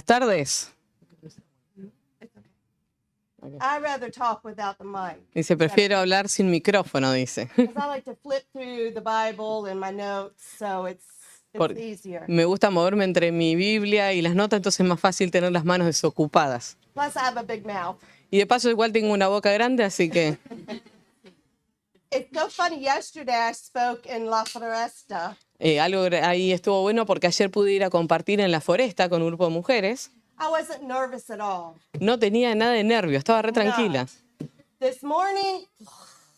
Buenas tardes. I'd rather talk without the mic. Dice, prefiero hablar sin micrófono, dice. Because I like to flip through the Bible and my notes, so it's Porque easier. me gusta moverme entre mi Biblia y las notas, entonces es más fácil tener las manos desocupadas. Plus, I have a big mouth. Y de paso igual tengo una boca grande, así que It's so funny. Yesterday, I spoke in La Floresta. ahí estuvo bueno porque ayer pude ir a compartir en la foresta con un grupo de mujeres. I wasn't nervous at all. No tenía nada de nervio, estaba re tranquila. This morning,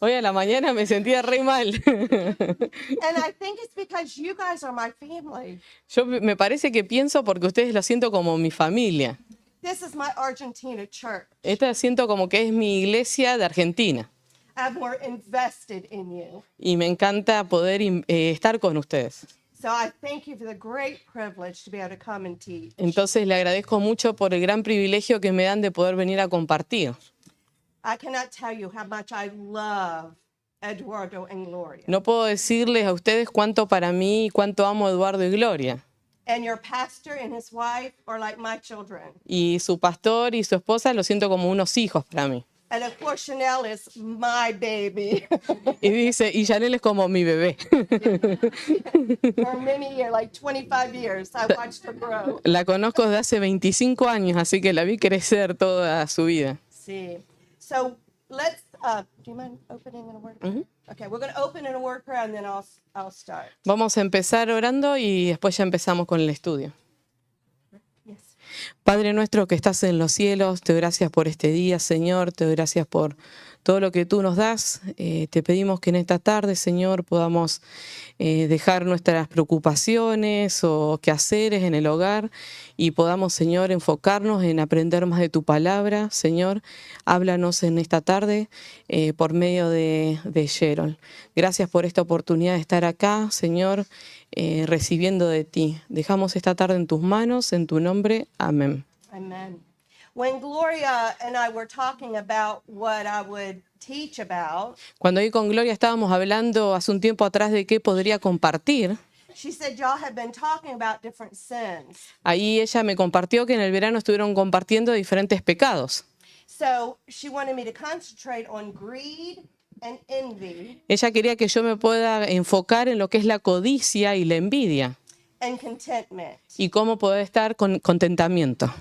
Hoy a la mañana me sentía re mal. and I think it's because you guys are my family. Me parece que pienso porque ustedes lo siento como mi familia. This is my Argentina church. Esta siento como que es mi iglesia de Argentina. I'm more invested in you. Y me encanta poder estar con ustedes. So I thank you for the great privilege to be able to come and teach. Entonces le agradezco mucho por el gran privilegio que me dan de poder venir a compartir. I cannot tell you how much I love Eduardo and Gloria. No puedo decirles a ustedes cuánto para mí y cuánto amo a Eduardo y Gloria. And your pastor and his wife are like my children. Y su pastor y su esposa lo siento como unos hijos para mí. And of course, Chanel is my baby. Y dice, y Janelle es como mi bebé. For many years, like 25 years, I watched her grow. La conozco desde hace 25 años, así que la vi crecer toda su vida. See. So let's, do you mind opening in a word? Okay, we're going to open in a word prayer and then I'll start. Vamos a empezar orando y después ya empezamos con el estudio. Yes. Padre nuestro que estás en los cielos, te doy gracias por este día, Señor, te doy gracias por todo lo que tú nos das. Te pedimos que en esta tarde, Señor, podamos dejar nuestras preocupaciones o quehaceres en el hogar y podamos, Señor, enfocarnos en aprender más de tu palabra. Señor, háblanos en esta tarde por medio de Sheryl. Gracias por esta oportunidad de estar acá, Señor, recibiendo de ti. Dejamos esta tarde en tus manos, en tu nombre. Amén. Amen. When Gloria and I were talking about what I would teach about, Cuando ahí con Gloria estábamos hablando hace un tiempo atrás de qué podría compartir, she said y'all have been talking about different sins. ahí ella me compartió que en el verano estuvieron compartiendo diferentes pecados. So she wanted me to concentrate on greed and envy Ella quería que yo me pueda enfocar en lo que es la codicia y la envidia and contentment. y cómo poder estar con contentamiento.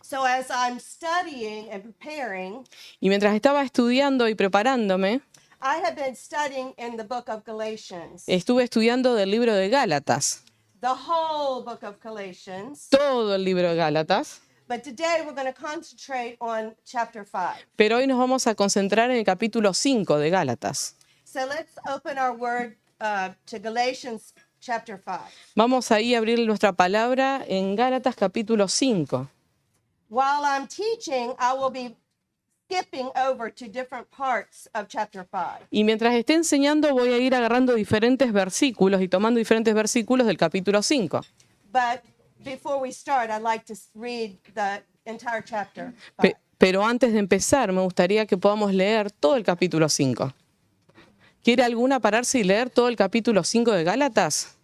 So as I'm studying and preparing, Y mientras estaba estudiando y preparándome, I have been studying in the book of Galatians, estuve estudiando del libro de Gálatas, the whole book of Galatians. todo el libro de Gálatas, But today we're going to concentrate on chapter 5. pero hoy nos vamos a concentrar en el capítulo 5 de Gálatas. So let's open our word to Galatians chapter 5. Vamos ahí a abrir nuestra palabra en Gálatas capítulo 5. While I'm teaching, I will be skipping over to different parts of chapter 5. Y mientras esté enseñando voy a ir agarrando diferentes versículos y tomando diferentes versículos del capítulo 5. But before we start, I'd like to read the entire chapter 5. Pero antes de empezar me gustaría que podamos leer todo el capítulo 5. ¿Quiere alguna pararse y leer todo el capítulo 5 de Gálatas?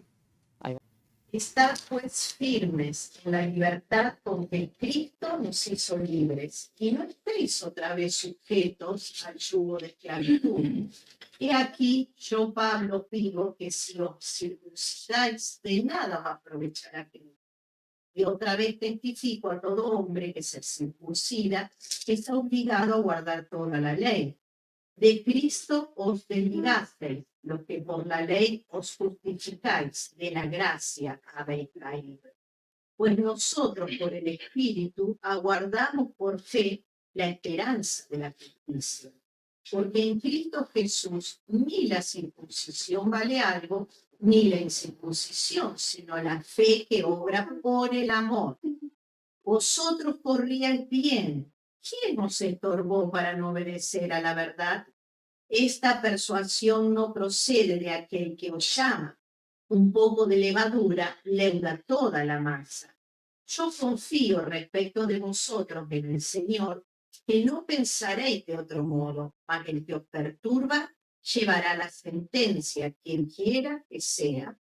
Estad pues firmes en la libertad con que Cristo nos hizo libres, y no estéis otra vez sujetos al yugo de esclavitud. Y aquí yo, Pablo, digo que si os circuncidáis, de nada va a aprovechar a Cristo. Y otra vez testifico a todo hombre que se circuncida, que está obligado a guardar toda la ley. De Cristo os desligasteis, los que por la ley os justificáis, de la gracia habéis caído. Pues nosotros por el Espíritu aguardamos por fe la esperanza de la justicia. Porque en Cristo Jesús ni la circuncisión vale algo, ni la incircuncisión, sino la fe que obra por el amor. Vosotros corríais bien. ¿Quién os estorbó para no obedecer a la verdad? Esta persuasión no procede de aquel que os llama. Un poco de levadura leuda toda la masa. Yo confío respecto de vosotros en el Señor, que no pensaréis de otro modo, mas el que os perturba llevará la sentencia quien quiera que sea.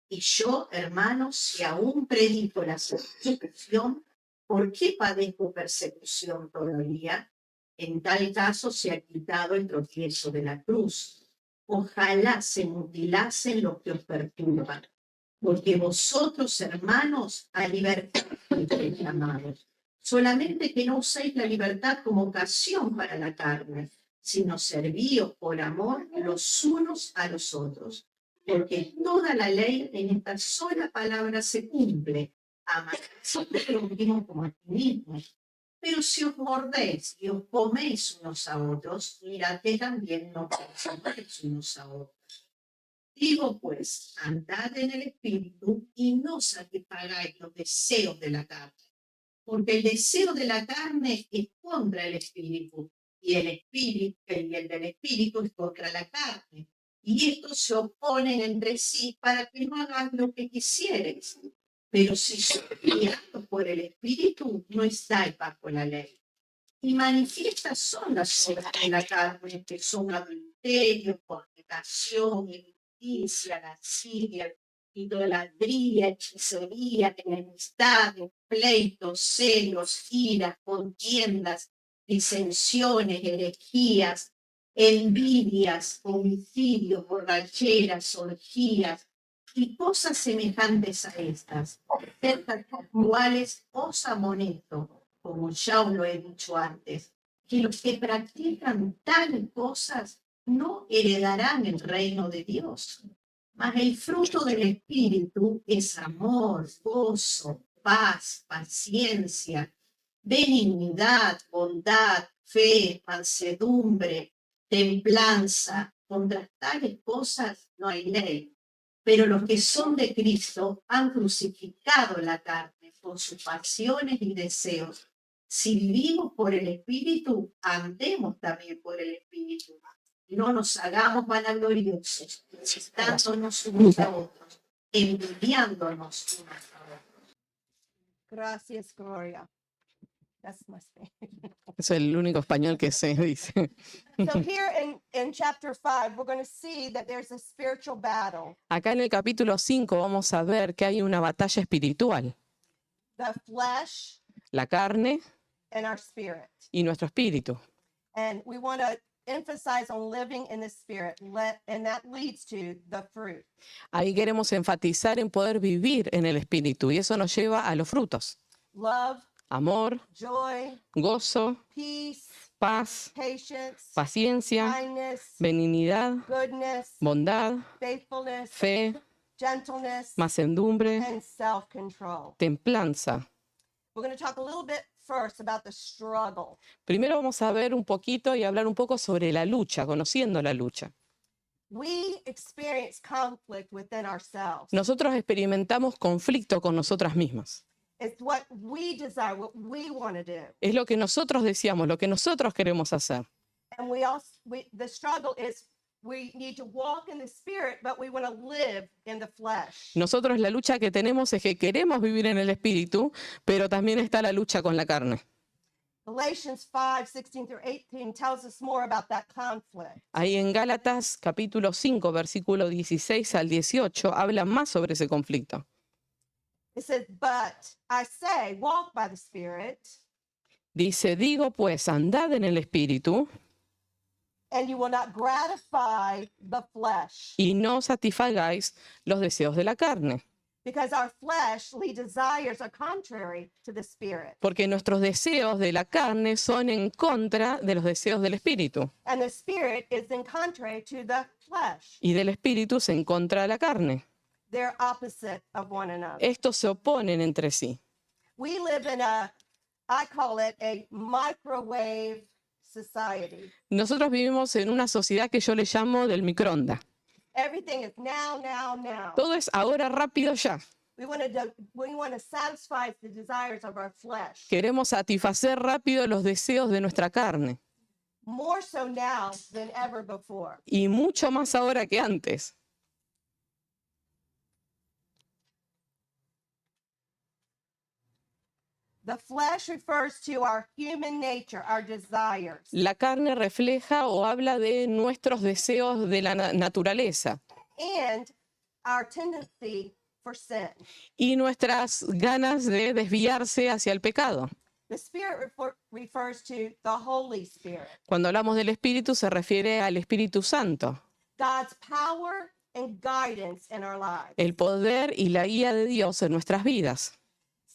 Y yo, hermanos, si aún predico la circuncisión, ¿Por qué padezco persecución todavía? En tal caso se ha quitado el tropiezo de la cruz. Ojalá se mutilasen los que os perturban, porque vosotros, hermanos, a libertad fuisteis llamados. Solamente que no uséis la libertad como ocasión para la carne, sino servíos por amor los unos a los otros. Porque toda la ley en esta sola palabra se cumple: amarás a tu prójimo como a ti mismo. Pero si os mordéis y os coméis unos a otros, mirad que también no consumáis unos a otros. Digo pues, andad en el espíritu y no satisfagáis los deseos de la carne, porque el deseo de la carne es contra el espíritu, y el del espíritu es contra la carne. Y estos se oponen entre sí para que no hagáis lo que quisierais. Pero si sois guiados por el espíritu, no estáis bajo la ley. Y manifiestas son las obras de la carne, que son adulterio, fornicación, injusticia, lascivia, idolatría, hechicería, enemistades, pleitos, celos, iras, contiendas, disensiones, herejías, envidias, homicidios, borracheras, orgías y cosas semejantes a estas, acerca de las cuales os amonesto, como ya os lo he dicho antes, que los que practican tales cosas no heredarán el reino de Dios. Mas el fruto del Espíritu es amor, gozo, paz, paciencia, benignidad, bondad, fe, mansedumbre, templanza. Contra tales cosas no hay ley. Pero los que son de Cristo han crucificado la carne con sus pasiones y deseos. Si vivimos por el Espíritu, andemos también por el Espíritu. No nos hagamos vanagloriosos, incitándonos unos a otros, envidiándonos unos a otros. Gracias, Gloria. That's my Spanish. Es el único español que se dice. So here in chapter 5, we're going to see that there's a spiritual battle. Acá en el capítulo 5 vamos a ver que hay una batalla espiritual. The flesh La carne and our spirit. y nuestro espíritu. And we want to emphasize on living in the spirit, and that leads to the fruit. Ahí queremos enfatizar en poder vivir en el espíritu y eso nos lleva a los frutos. Love, Amor, joy, gozo, peace, paz, patience, paciencia, kindness, benignidad, goodness, bondad, faithfulness, fe, gentleness, mansedumbre, and self-control. templanza. We're going to talk a little bit first about the struggle. Primero vamos a ver un poquito y hablar un poco sobre la lucha, conociendo la lucha. We experience conflict within ourselves. Nosotros experimentamos conflicto con nosotras mismas. It's what we desire, what we want to do. Es lo que nosotros deseamos, lo que nosotros queremos hacer. And the struggle is we need to walk in the spirit, but we want to live in the flesh. Nosotros la lucha que tenemos es que queremos vivir en el espíritu, pero también está la lucha con la carne. Galatians 5:16-18 tells us more about that conflict. Ahí en Gálatas capítulo 5, versículo 16 al 18, habla más sobre ese conflicto. It says, but I say, walk by the spirit, Dice, digo pues, andad en el espíritu and you will not gratify the flesh. y no satisfagáis los deseos de la carne. Because our fleshly desires are contrary to the spirit. Porque nuestros deseos de la carne son en contra de los deseos del espíritu. And the spirit is in contrary to the flesh. Y del espíritu es en contra de la carne. They're opposite of one another. Estos se oponen entre sí. We live in I call it a microwave society. Nosotros vivimos en una sociedad que yo le llamo del microondas. Everything is now, now, now. Todo es ahora, rápido, ya. We want to satisfy the desires of our flesh. Queremos satisfacer rápido los deseos de nuestra carne. More so now than ever before. Y mucho más ahora que antes. The flesh refers to our human nature, our desires. La carne refleja o habla de nuestros deseos de la naturaleza And our tendency for sin. y nuestras ganas de desviarse hacia el pecado. The Spirit refers to the Holy Spirit, Cuando hablamos del Espíritu se refiere al Espíritu Santo, God's power and guidance in our lives. el poder y la guía de Dios en nuestras vidas.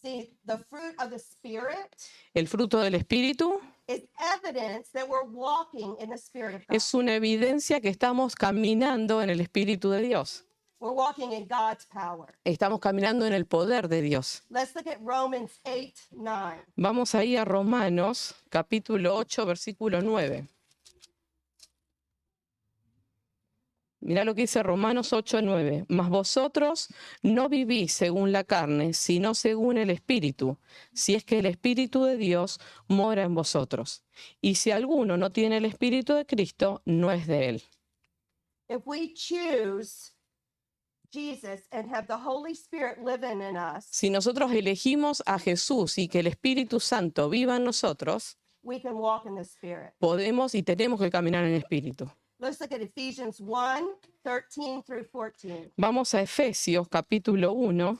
See, the fruit of the Spirit El fruto del Espíritu is evidence that we're walking in the Spirit of God. es una evidencia que estamos caminando en el Espíritu de Dios. We're walking in God's power. Estamos caminando en el poder de Dios. Let's look at Romans 8:9. Vamos ahí a Romanos, capítulo 8, versículo 9. Mirá lo que dice Romanos 8, 9. Mas vosotros no vivís según la carne, sino según el Espíritu, si es que el Espíritu de Dios mora en vosotros. Y si alguno no tiene el Espíritu de Cristo, no es de él. If we choose Jesus and have the Holy Spirit living in us, Si nosotros elegimos a Jesús y que el Espíritu Santo viva en nosotros, we can walk in the Spirit. podemos y tenemos que caminar en el Espíritu. Let's look at Ephesians 1:13 through 14. Vamos a Efesios capítulo 1.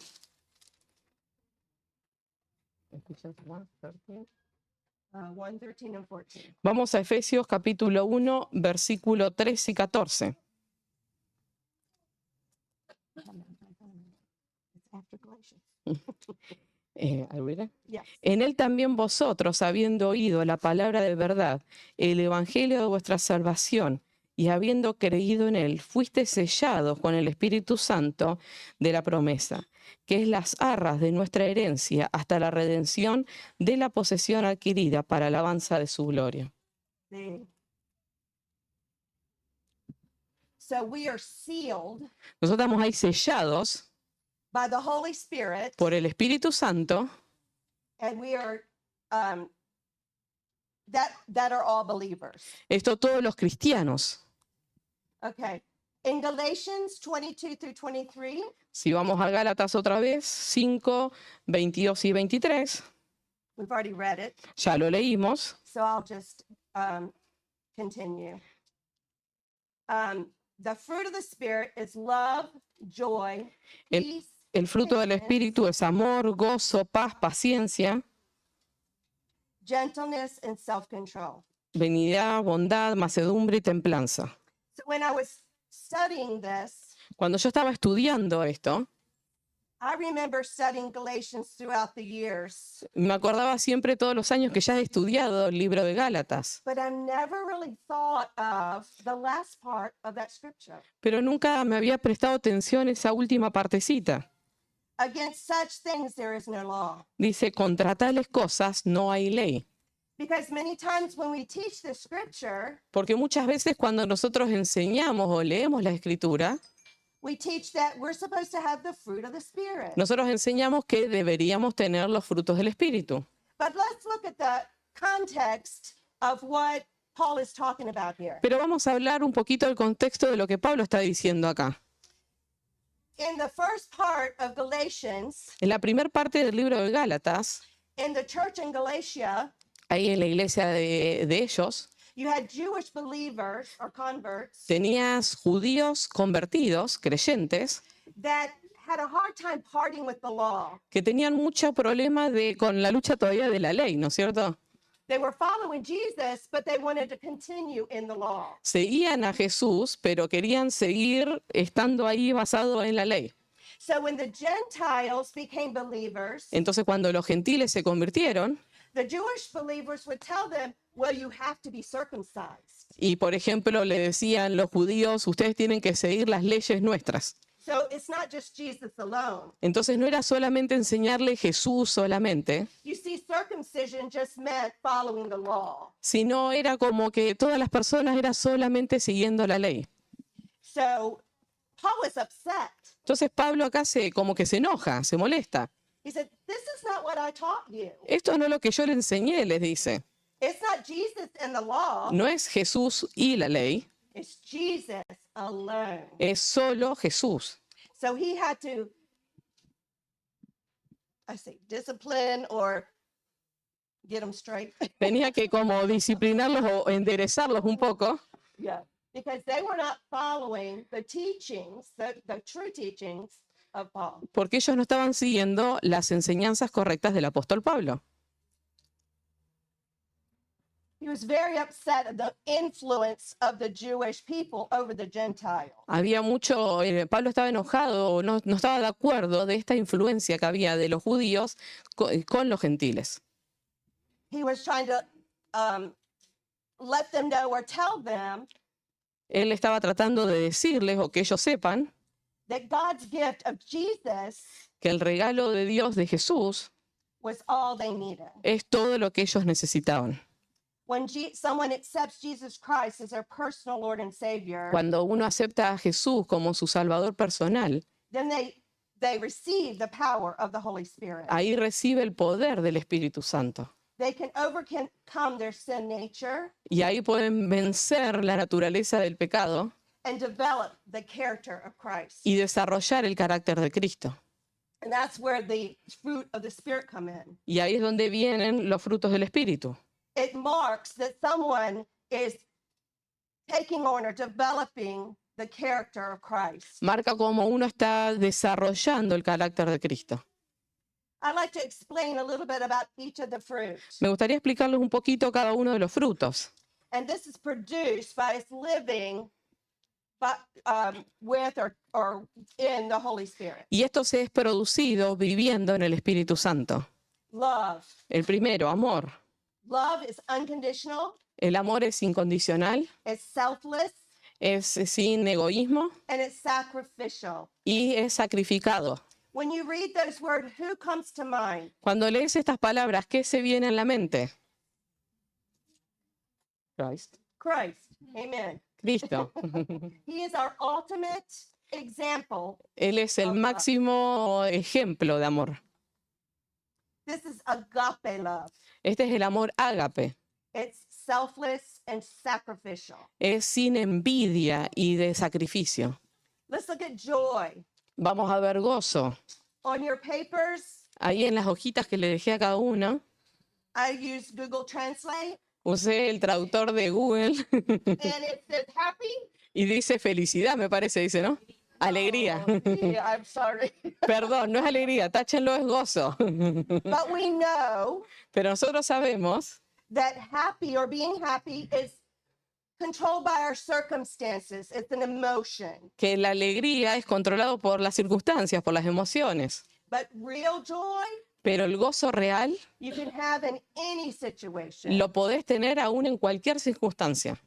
1:13 and 14. Vamos a Efesios capítulo 1, versículo 13 y 14. It's after Galatians. I read it. Yes. En él también vosotros, habiendo oído la palabra de verdad, el evangelio de vuestra salvación, y habiendo creído en él, fuiste sellados con el Espíritu Santo de la promesa, que es las arras de nuestra herencia hasta la redención de la posesión adquirida para alabanza de su gloria. See? So we are sealed Nosotros estamos ahí sellados by the Holy Spirit, por el Espíritu Santo, and we are that are all believers. esto todos los cristianos. Okay. In Galatians 22 through 23, Si vamos a Gálatas otra vez, 5, 22 y 23, we've already read it, ya lo leímos. so I'll just continue. The fruit of the Spirit is love, joy, El- peace, El fruto del Espíritu es amor, gozo, paz, paciencia, gentleness, and self-control. benignidad, bondad, mansedumbre y templanza. So when I was studying this, Cuando yo estaba estudiando esto, I remember studying Galatians throughout the years, me acordaba siempre todos los años que ya he estudiado el libro de Gálatas, but I never really thought of the last part of that scripture. pero nunca me había prestado atención a esa última partecita. Against such things there is no law. Dice, contra tales cosas no hay ley. Because many times when we teach the scripture, Porque muchas veces cuando nosotros enseñamos o leemos la Escritura, we teach that we're supposed to have the fruit of the Spirit. nosotros enseñamos que deberíamos tener los frutos del Espíritu. But let's look at the context of what Paul is talking about here. Pero vamos a hablar un poquito del contexto de lo que Pablo está diciendo acá. In the first part of Galatians, En la primera parte del libro de Gálatas, in the church in Galatia, ahí en la iglesia de ellos, you had Jewish believers or converts tenías judíos convertidos, creyentes, that had a hard time parting with the law. que tenían mucho problema con la lucha todavía de la ley, ¿no es cierto? They were following Jesus, but they wanted to continue in the law. Seguían a Jesús, pero querían seguir estando ahí basado en la ley. So when the Gentiles became believers, Entonces, cuando los gentiles se convirtieron, the Jewish believers would tell them, well, you have to be circumcised. y por ejemplo le decían los judíos, ustedes tienen que seguir las leyes nuestras. So it's not just Jesus alone. Entonces no era solamente enseñarle Jesús solamente, You see, circumcision just meant following the law. sino era como que todas las personas eran solamente siguiendo la ley. So Paul was upset. Entonces Pablo acá como que se enoja, se molesta. He said, this is not what I taught you. Esto no es lo que yo le enseñé, les dice. It's not Jesus and the law. No es Jesús y la ley, It's Jesus alone. es solo Jesús. So he had to, discipline or get them straight. Tenía que como disciplinarlos o enderezarlos un poco, Yeah. Because they were not following the teachings, the true teachings of Paul. porque ellos no estaban siguiendo las enseñanzas correctas del apóstol Pablo. He was very upset at the influence of the Jewish people over the Gentiles. Había mucho, Pablo estaba enojado, no estaba de acuerdo de esta influencia que había de los judíos con los gentiles. He was trying to let them know or tell them Él estaba tratando de decirles o que ellos sepan that God's gift of Jesus que el regalo de Dios de Jesús was all they needed. es todo lo que ellos necesitaban. When someone accepts Jesus Christ as their personal Lord and Savior, Cuando uno acepta a Jesús como su Salvador personal, then they receive the power of the Holy Spirit. ahí recibe el poder del Espíritu Santo. They can overcome their sin nature Y ahí pueden vencer la naturaleza del pecado and develop the character of Christ. y desarrollar el carácter de Cristo. And that's where the fruit of the Spirit come in. Y ahí es donde vienen los frutos del Espíritu. It marks that someone is taking on or developing the character of Christ. Marca cómo uno está desarrollando el carácter de Cristo. I'd like to explain a little bit about each of the fruits. Me gustaría explicarles un poquito cada uno de los frutos. And this is produced by us living with or in the Holy Spirit. Y esto se es producido viviendo en el Espíritu Santo. Love. El primero, amor. Love is unconditional, El amor es incondicional, it's selfless, es sin egoísmo and it's sacrificial. y es sacrificado. When you read those words, who comes to mind? Cuando lees estas palabras, ¿qué se viene en la mente? Christ. Christ. Amen. Cristo. He is our ultimate example. Él es el máximo ejemplo de amor. This is agape love. Este es el amor ágape. It's selfless and sacrificial. Es sin envidia y de sacrificio. Let's look at joy. Vamos a ver gozo. On your papers, Ahí en las hojitas que le dejé a cada uno, I use Google Translate, usé el traductor de Google and it says happy. y dice felicidad, me parece, dice, ¿no? Alegría. Yeah, I'm sorry. Perdón, no es alegría, táchenlo, es gozo. But we know Pero nosotros sabemos that happy or being happy is controlled by our circumstances. It's an emotion. que la alegría es controlado por las circunstancias, por las emociones. But real joy, Pero el gozo real you can have in any situation. lo podés tener aún en cualquier circunstancia.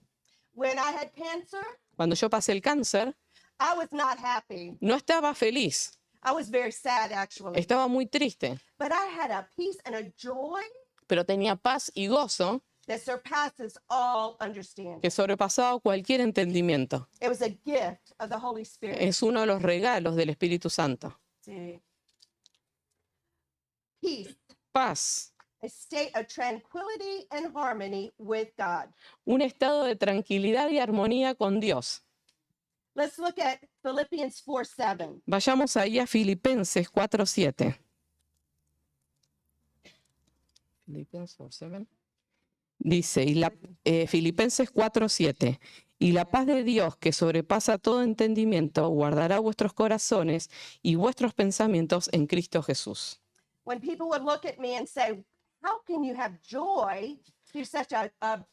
When I had cancer, Cuando yo pasé el cáncer, I was not happy. no estaba feliz, I was very sad, actually. estaba muy triste, But I had a peace and a joy pero tenía paz y gozo that surpasses all understanding. que sobrepasaba cualquier entendimiento. It was a gift of the Holy Spirit. Es uno de los regalos del Espíritu Santo. Sí. Peace, Paz, a state of tranquility and harmony with God. un estado de tranquilidad y armonía con Dios. Let's look at Philippians 4:7. Vayamos ahí a Filipenses 4:7. Filipenses 4:7. Dice, Filipenses 4:7, y la paz de Dios que sobrepasa todo entendimiento guardará vuestros corazones y vuestros pensamientos en Cristo Jesús. When people would look at me and say, how can you have joy through such a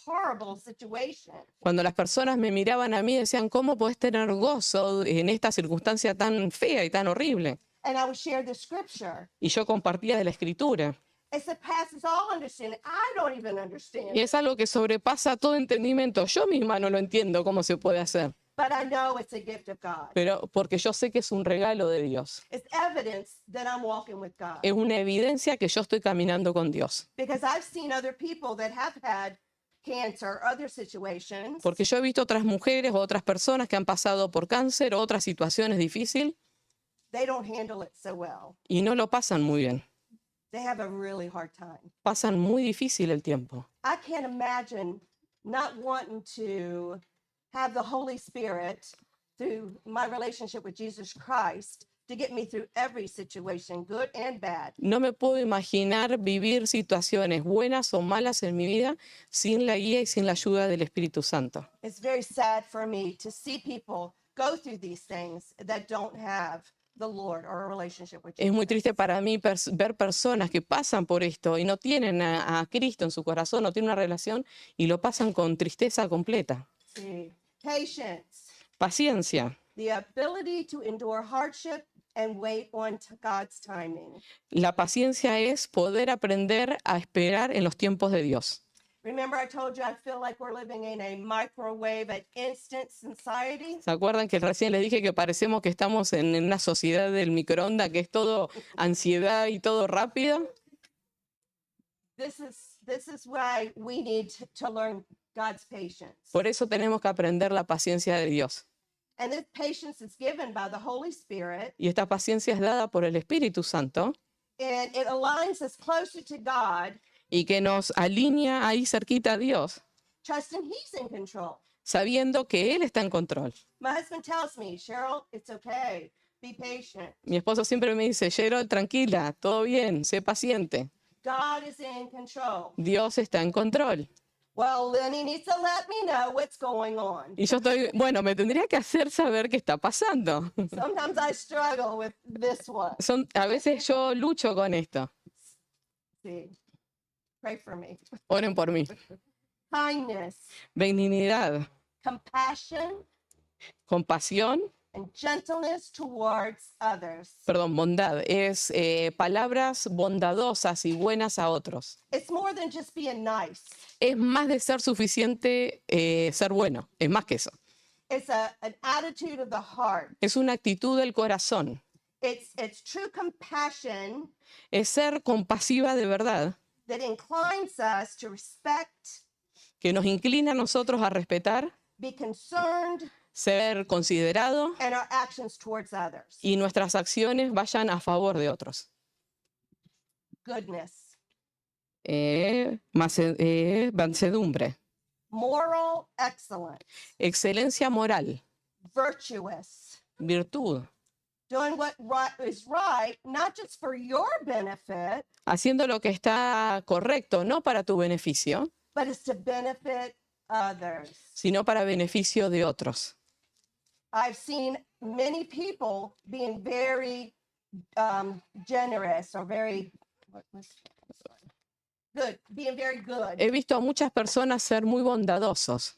horrible situation? Cuando las personas me miraban a mí decían, ¿cómo podés tener gozo en esta circunstancia tan fea y tan horrible? And I would share the scripture. Y yo compartía de la Escritura. It surpasses all understanding. I don't even understand Y it, es algo que sobrepasa todo entendimiento. Yo misma no lo entiendo cómo se puede hacer, but I know it's a gift of God. pero porque yo sé que es un regalo de Dios. It's evidence that I'm walking with God. Es una evidencia que yo estoy caminando con Dios. Because I've seen other people that have had cancer, other situations, Porque yo he visto otras mujeres o otras personas que han pasado por cáncer o otras situaciones difíciles they don't handle it so well. y no lo pasan muy bien. They have a really hard time. Pasan muy difícil el tiempo. I can't imagine not wanting to have the Holy Spirit through my relationship with Jesus Christ to get me through every situation, good and bad. No me puedo imaginar vivir situaciones buenas o malas en mi vida sin la guía y sin la ayuda del Espíritu Santo. It's very sad for me to see people go through these things that don't have the Lord or a relationship with Es muy Jesus. triste para mí ver personas que pasan por esto y no tienen a Cristo en su corazón, no tienen una relación y lo pasan con tristeza completa. See, patience, Paciencia. the ability to endure hardship and wait on God's timing. La paciencia es poder aprender a esperar en los tiempos de Dios. Remember, I told you I feel like we're living in a microwave and instant society. ¿Se acuerdan que recién les dije que parecemos que estamos en una sociedad del microondas, que es todo ansiedad y todo rápido? This is why we need to learn God's patience. Por eso tenemos que aprender la paciencia de Dios. And this patience is given by the Holy Spirit, Y esta paciencia es dada por el Espíritu Santo and it aligns us closer to God, y que nos alinea ahí cerquita a Dios, trusting He's in control. sabiendo que Él está en control. My husband tells me, Cheryl, it's okay. Be patient. Mi esposo siempre me dice, Cheryl, tranquila, todo bien, sé paciente. God is in control. Dios está en control. Well, then He needs to let me know what's going on. Y yo estoy, bueno, me tendría que hacer saber qué está pasando. Sometimes I struggle with this one. A veces yo lucho con esto. See, pray for me. Oren por mí. Kindness, Benignidad, compassion, compasión, and gentleness towards others. bondad. Es palabras bondadosas y buenas a otros. It's more than just being nice. Es más de ser suficiente ser bueno, es más que eso. It's an attitude of the heart. Es una actitud del corazón. It's true compassion Es ser compasiva de verdad, that inclines us to respect, que nos inclina a nosotros a respetar, be concerned, ser considerado and our actions towards others. y nuestras acciones vayan a favor de otros. Goodness, Mansedumbre, moral excellence, excelencia moral, virtuous, virtud, doing what is right, not just for your benefit, haciendo lo que está correcto, no para tu beneficio, but it's to benefit others. sino para beneficio de otros. I've seen many people being very generous or very good, being very good, He visto a muchas personas ser muy bondadosos,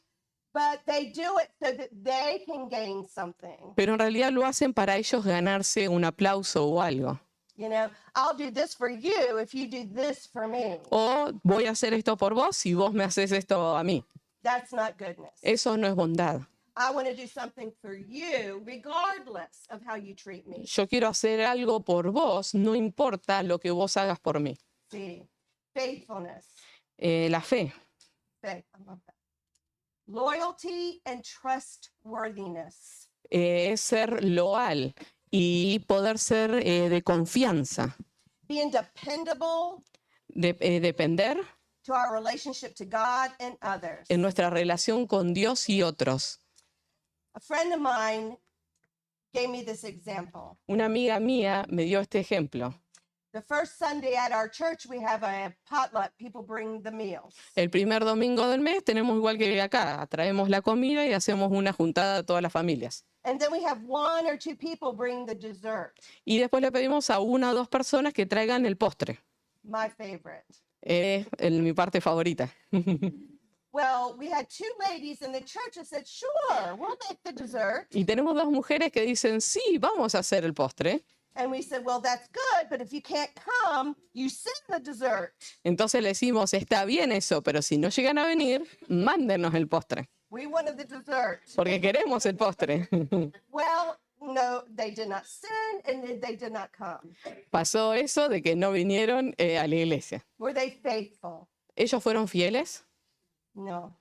but they do it so that they can gain something. pero en realidad lo hacen para ellos ganarse un aplauso o algo. You know, I'll do this for you if you do this for me. O voy a hacer esto por vos si vos me haces esto a mí. That's not goodness. Eso no es bondad. I want to do something for you regardless of how you treat me. Yo quiero hacer algo por vos, no importa lo que vos hagas por mí. See, faithfulness. La fe, Faith, I love that. Loyalty and trustworthiness. es ser loal y poder ser de confianza, Being dependable depender to our relationship to God and others. en nuestra relación con Dios y otros. A friend of mine gave me this example. Una amiga mía me dio este ejemplo. The first Sunday at our church, we have a potluck. People bring the meals. El primer domingo del mes tenemos igual que acá, traemos la comida y hacemos una juntada de todas las familias. And then we have one or two people bring the dessert. Y después le pedimos a una o dos personas que traigan el postre. My favorite. Es mi parte favorita. Well, we had two ladies in the church that said, sure, we'll make the dessert. Y tenemos dos mujeres que dicen, sí, vamos a hacer el postre. And we said, well, that's good, but if you can't come, you send the dessert. Entonces le decimos, está bien eso, pero si no llegan a venir, mándenos el postre, We wanted the dessert. porque queremos el postre. Well, no, they did not send and they did not come. Pasó eso de que no vinieron a la iglesia. Were they faithful? ¿Ellos fueron fieles? No.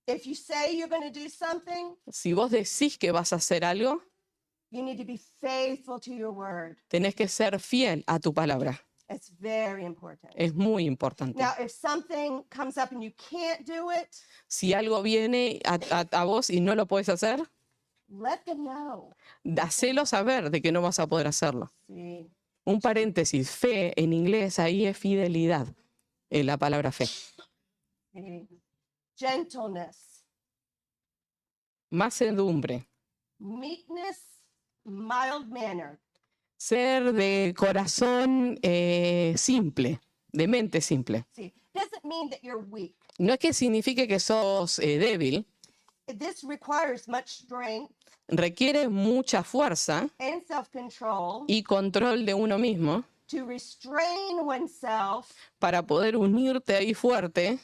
If you say you're going to do something, Si vos decís que vas a hacer algo, you need to be faithful to your word. tenés que ser fiel a tu palabra. It's very important. Es muy importante. Now, if something comes up and you can't do it, Si algo viene a vos y no lo puedes hacer, let them know. hacelo saber de que no vas a poder hacerlo. See, Un paréntesis, fe en inglés ahí es fidelidad, en la palabra fe. see. Gentleness, Mansedumbre, meekness, mild manner. ser de corazón simple, de mente simple. See, doesn't mean that you're weak. No es que signifique que sos débil, This requires much strength requiere mucha fuerza and self-control y control de uno mismo to restrain oneself para poder unirte ahí fuerte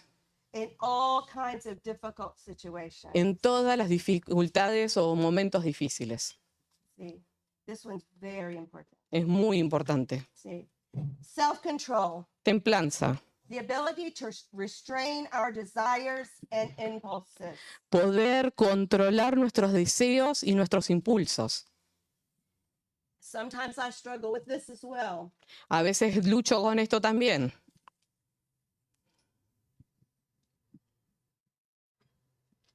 in all kinds of difficult situations. en todas las dificultades o momentos difíciles. See, this one's very important. Es muy importante. See, self-control, Templanza, the ability to restrain our desires and impulses. poder controlar nuestros deseos y nuestros impulsos. Sometimes I struggle with this as well. A veces lucho con esto también.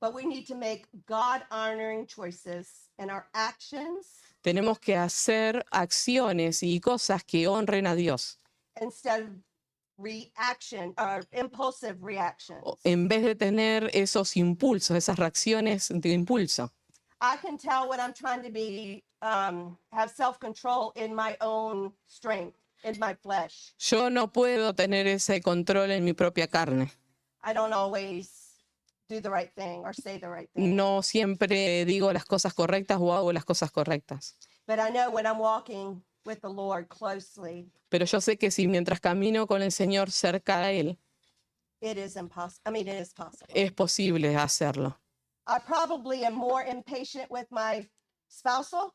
But we need to make God-honoring choices in our actions Tenemos que hacer acciones y cosas que honren a Dios, instead of reaction or impulsive reactions. en vez de tener esos impulsos, esas reacciones de impulso. I can tell when I'm trying to be have self-control in my own strength, in my flesh. Yo no puedo tener ese control en mi propia carne. I don't always do the right thing or say the right thing. No siempre digo las cosas correctas o hago las cosas correctas. But I know when I'm walking with the Lord closely, Pero yo sé que si mientras camino con el Señor cerca a Él, it is impossible. I mean, it is possible. es posible hacerlo. I probably am more impatient with my spousal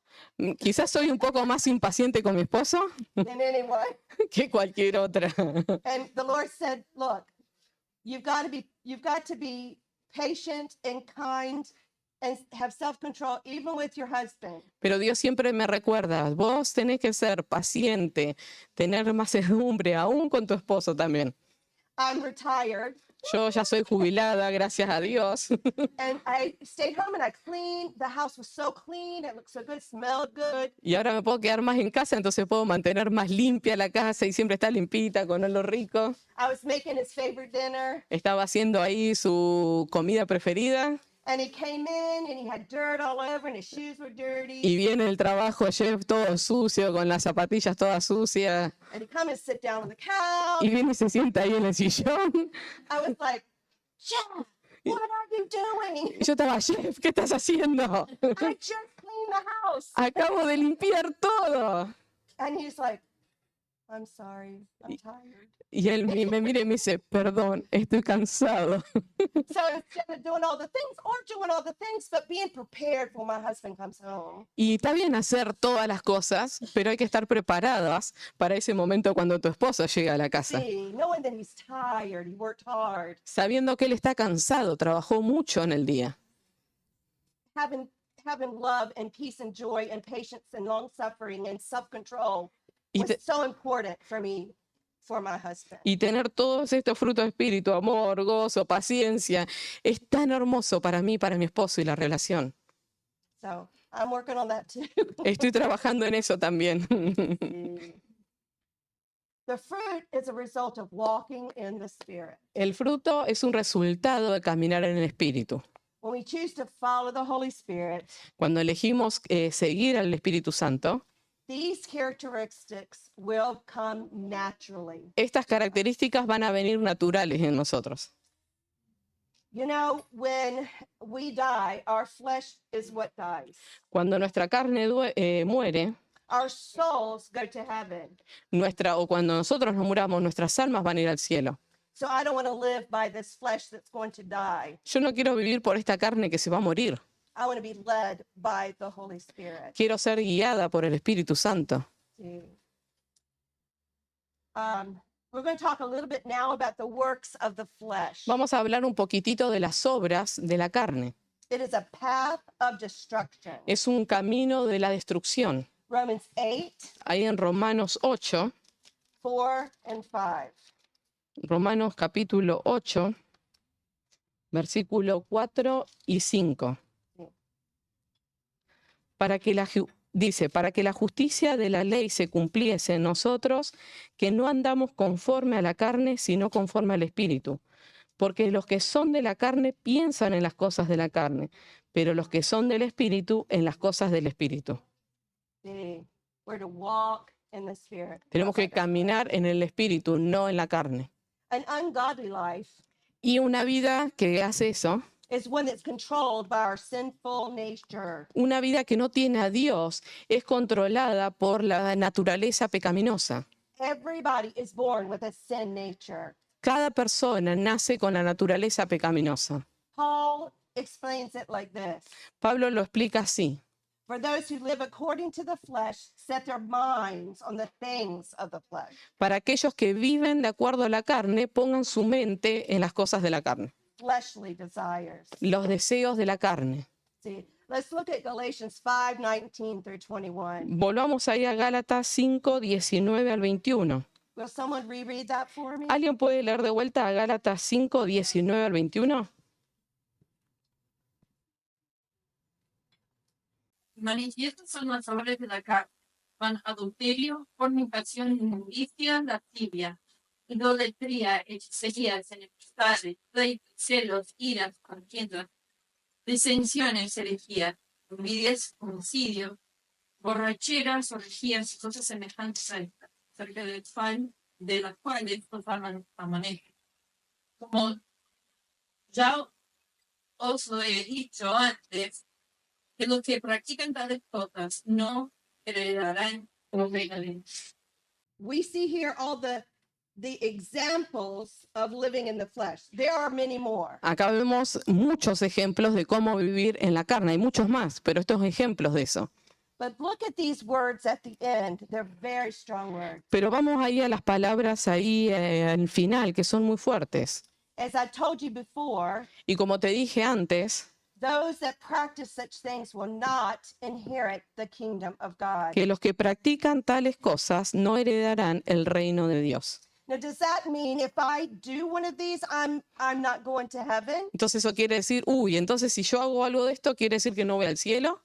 Quizás soy un poco más impaciente con mi esposo than anyone. que cualquier otra. And the Lord said, look, you've got to be patient and kind and have self-control even with your husband. Pero Dios siempre me recuerda, vos tenés que ser paciente, tener macedumbre, aún con tu esposo también. I'm retired Yo ya soy jubilada, gracias a Dios. and I stayed home and I cleaned. The house was so clean. It looked so good, smelled good. Y ahora me puedo quedar más en casa, entonces puedo mantener más limpia la casa y siempre está limpita, con olor rico. I was making his favorite dinner Estaba haciendo ahí su comida preferida and he came in and he had dirt all over and his shoes were dirty. y viene el trabajo Jeff todo sucio, con las zapatillas todas sucias, And he come and sit down on the couch. y viene y se sienta ahí en el sillón. I was like, Jeff, what are you doing? Y yo estaba, Jeff, ¿qué estás haciendo? I just cleaned the house. Acabo de limpiar todo. And he's like, I'm sorry, I'm tired. Y él me mira y me dice, perdón, estoy cansado. So instead of doing all the things or doing all the things, but being prepared for my husband comes home. Y está bien hacer todas las cosas, pero hay que estar preparadas para ese momento cuando tu esposo llega a la casa. See, knowing that he's tired, he worked hard, Sabiendo que él está cansado, trabajó mucho en el día. having love and peace and joy and patience and long suffering and self-control Y, was te- so important for me, for my husband. y tener todos estos frutos de espíritu, amor, gozo, paciencia, es tan hermoso para mí, para mi esposo y la relación. So I'm working on that too. Estoy trabajando en eso también. The fruit is a result of walking in the Spirit. El fruto es un resultado de caminar en el espíritu. When we choose to follow the Holy Spirit, Cuando elegimos seguir al Espíritu Santo, these characteristics will come naturally. estas características van a venir naturales en nosotros. You know, when we die, our flesh is what dies. Cuando nuestra carne muere, Our souls go to heaven. o cuando nosotros nos muramos, nuestras almas van a ir al cielo. So I don't want to live by this flesh that's going to die. Yo no quiero vivir por esta carne que se va a morir. I want to be led by the Holy Spirit. Quiero ser guiada por el Espíritu Santo. See. We're going to talk a little bit now about the works of the flesh. Vamos a hablar un poquitito de las obras de la carne. It is a path of destruction. Es un camino de la destrucción. Romans 8, Ahí en Romanos 8, 4, and 5. Romanos capítulo 8, versículo 4 y 5. Dice, para que la justicia de la ley se cumpliese en nosotros, que no andamos conforme a la carne, sino conforme al Espíritu. Porque los que son de la carne piensan en las cosas de la carne, pero los que son del Espíritu en las cosas del Espíritu. See. We're to walk in the Spirit. Tenemos que caminar en el espíritu, no en la carne. An ungodly life Y una vida que hace eso, is one that's controlled by our sinful nature. una vida que no tiene a Dios, es controlada por la naturaleza pecaminosa. Everybody is born with a sin nature. Cada persona nace con la naturaleza pecaminosa. Paul explains it like this. Pablo lo explica así. For those who live according to the flesh set their minds on the things of the flesh. Para aquellos que viven de acuerdo a la carne, pongan su mente en las cosas de la carne, Fleshly desires. los deseos de la carne. See, let's look at Galatians 5:19 through 21. Volvamos ahí a Gálatas 5, 19 al 21. Will someone reread that for me? ¿Alguien puede leer de vuelta a Gálatas 5, 19 al 21? Manifiestos son las obras de la carne, van adulterio, fornicación, inmundicia, lascivia, idolatría, hechicerías, enemistades, pleitos, celos, iras, contiendas, disensiones, herejías, envidias, homicidio, borracheras, orgías y cosas semejantes a estas, acerca de las cuales os amonesto. Como ya os lo he dicho antes, que los que practican tales cosas no heredarán el reino de Dios. We see here all the examples of living in the flesh. There are many more. Acá vemos muchos ejemplos de cómo vivir en la carne. Hay muchos más, pero estos ejemplos de eso. But look at these words at the end. They're very strong words. Pero vamos ahí a las palabras ahí al final, que son muy fuertes. As I told you before, Y como te dije antes, those that practice such things will not inherit the kingdom of God. que los que practican tales cosas no heredarán el reino de Dios. Now, does that mean if I do one of these, I'm not going to heaven? Entonces eso quiere decir, uy, entonces si yo hago algo de esto, ¿quiere decir que no voy al cielo?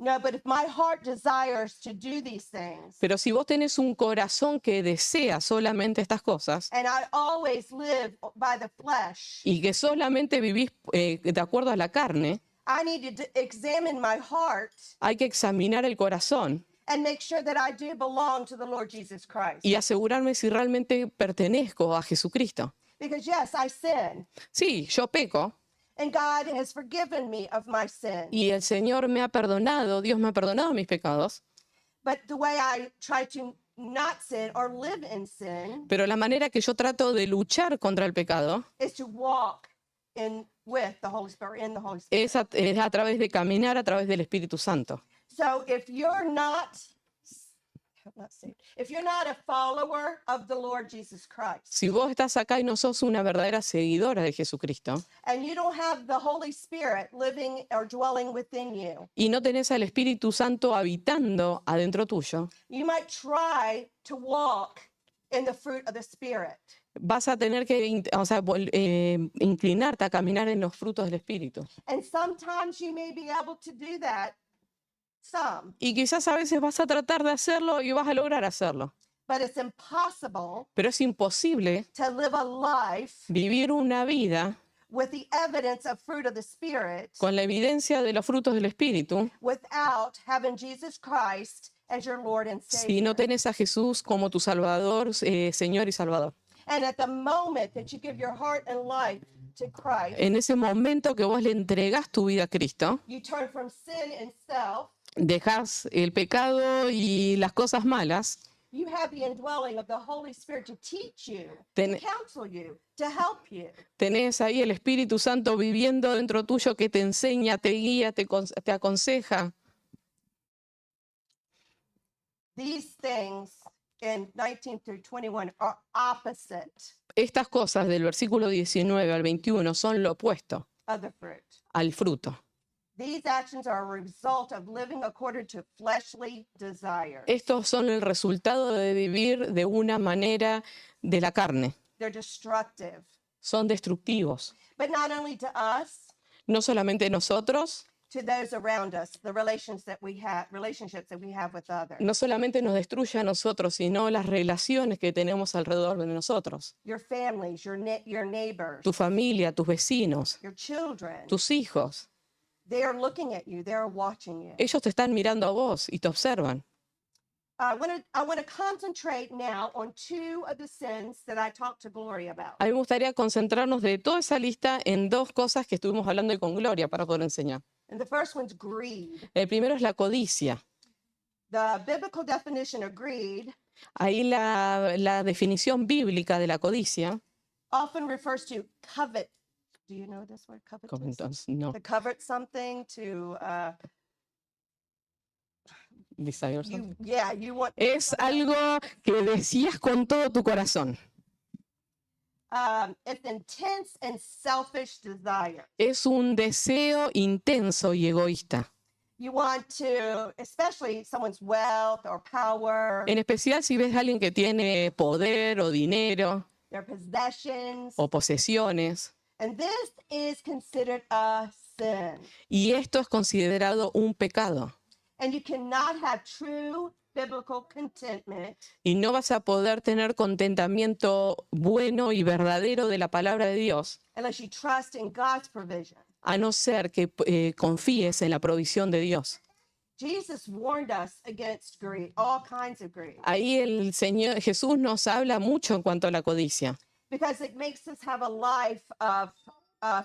No, but if my heart desires to do these things, Pero si vos tenés un corazón que desea solamente estas cosas and I always live by the flesh, y que solamente vivís de acuerdo a la carne, I need to examine my heart hay que examinar el corazón and make sure that I do belong to the Lord Jesus Christ. y asegurarme si realmente pertenezco a Jesucristo. Because yes, I sin, Sí, yo peco and God has forgiven me of my sin. y el Señor me ha perdonado, Dios me ha perdonado mis pecados, But the way I try to not sin or live in sin pero la manera que yo trato de luchar contra el pecado is to walk with the Holy Spirit, in the Holy Spirit. es a través de caminar a través del Espíritu Santo. So if you're not saved, if you're not a follower of the Lord Jesus Christ, Si vos estás acá y no sos una verdadera seguidora de Jesucristo and you don't have the Holy Spirit living or dwelling within you, y no tenés al Espíritu Santo habitando adentro tuyo, you might try to walk in the fruit of the Spirit. vas a tener que inclinarte a caminar en los frutos del Espíritu. And sometimes you may be able to do that, some, Y quizás a veces vas a tratar de hacerlo y vas a lograr hacerlo, but it's impossible pero es imposible to live a life vivir una vida with the evidence of fruit of the Spirit con la evidencia de los frutos del Espíritu without having Jesus Christ as your Lord and si no Savior. tenés a Jesús como tu Salvador, Señor y Salvador. And at the moment that you give your heart and life to Christ, En ese momento que vos le entregás tu vida a Cristo, you turn from sin and self, dejás el pecado y las cosas malas, you have the indwelling of the Holy Spirit to teach you, Ten- to counsel you, to help you. tenés ahí el Espíritu Santo viviendo dentro tuyo que te enseña, te guía, te aconseja. These things in 19 through 21 are opposite Estas cosas del versículo 19 al 21 son lo opuesto of the fruit. al fruto. These actions are a result of living according to fleshly desires. Estos son el resultado de vivir de una manera de la carne. They're destructive, Son destructivos. but not only to us, No solamente nosotros, to those around us, the relationships that we have with others. no solamente nos destruye a nosotros, sino las relaciones que tenemos alrededor de nosotros. Your families, your neighbors, Tu familia, tus vecinos, your children. tus hijos. They are looking at you. They are watching you. Ellos te están mirando a vos y te observan. I want to concentrate now on two of the sins that I talked to Gloria about. A mí me gustaría concentrarnos de toda esa lista en dos cosas que estuvimos hablando hoy con Gloria para poder enseñar. And the first one's greed. El primero es la codicia. The biblical definition of greed Ahí la definición bíblica de la codicia, often refers to covet. Do you know this word, como covetous? entonces, no, To covet something, to desire something. you want Es algo que decías con todo tu corazón. it's intense and selfish desire. Es un deseo intenso y egoísta. You want to, especially someone's wealth or power, En especial si ves a alguien que tiene poder o dinero their possessions, o posesiones. and this is considered a sin. Y esto es considerado un pecado. And you cannot have true biblical contentment Y no vas a poder tener contentamiento bueno y verdadero de la palabra de Dios, unless you trust in God's provision. a no ser que confíes en la provisión de Dios. Jesus warned us against greed, all kinds of greed, Ahí el Señor Jesús nos habla mucho en cuanto a la codicia, because it makes us have a life of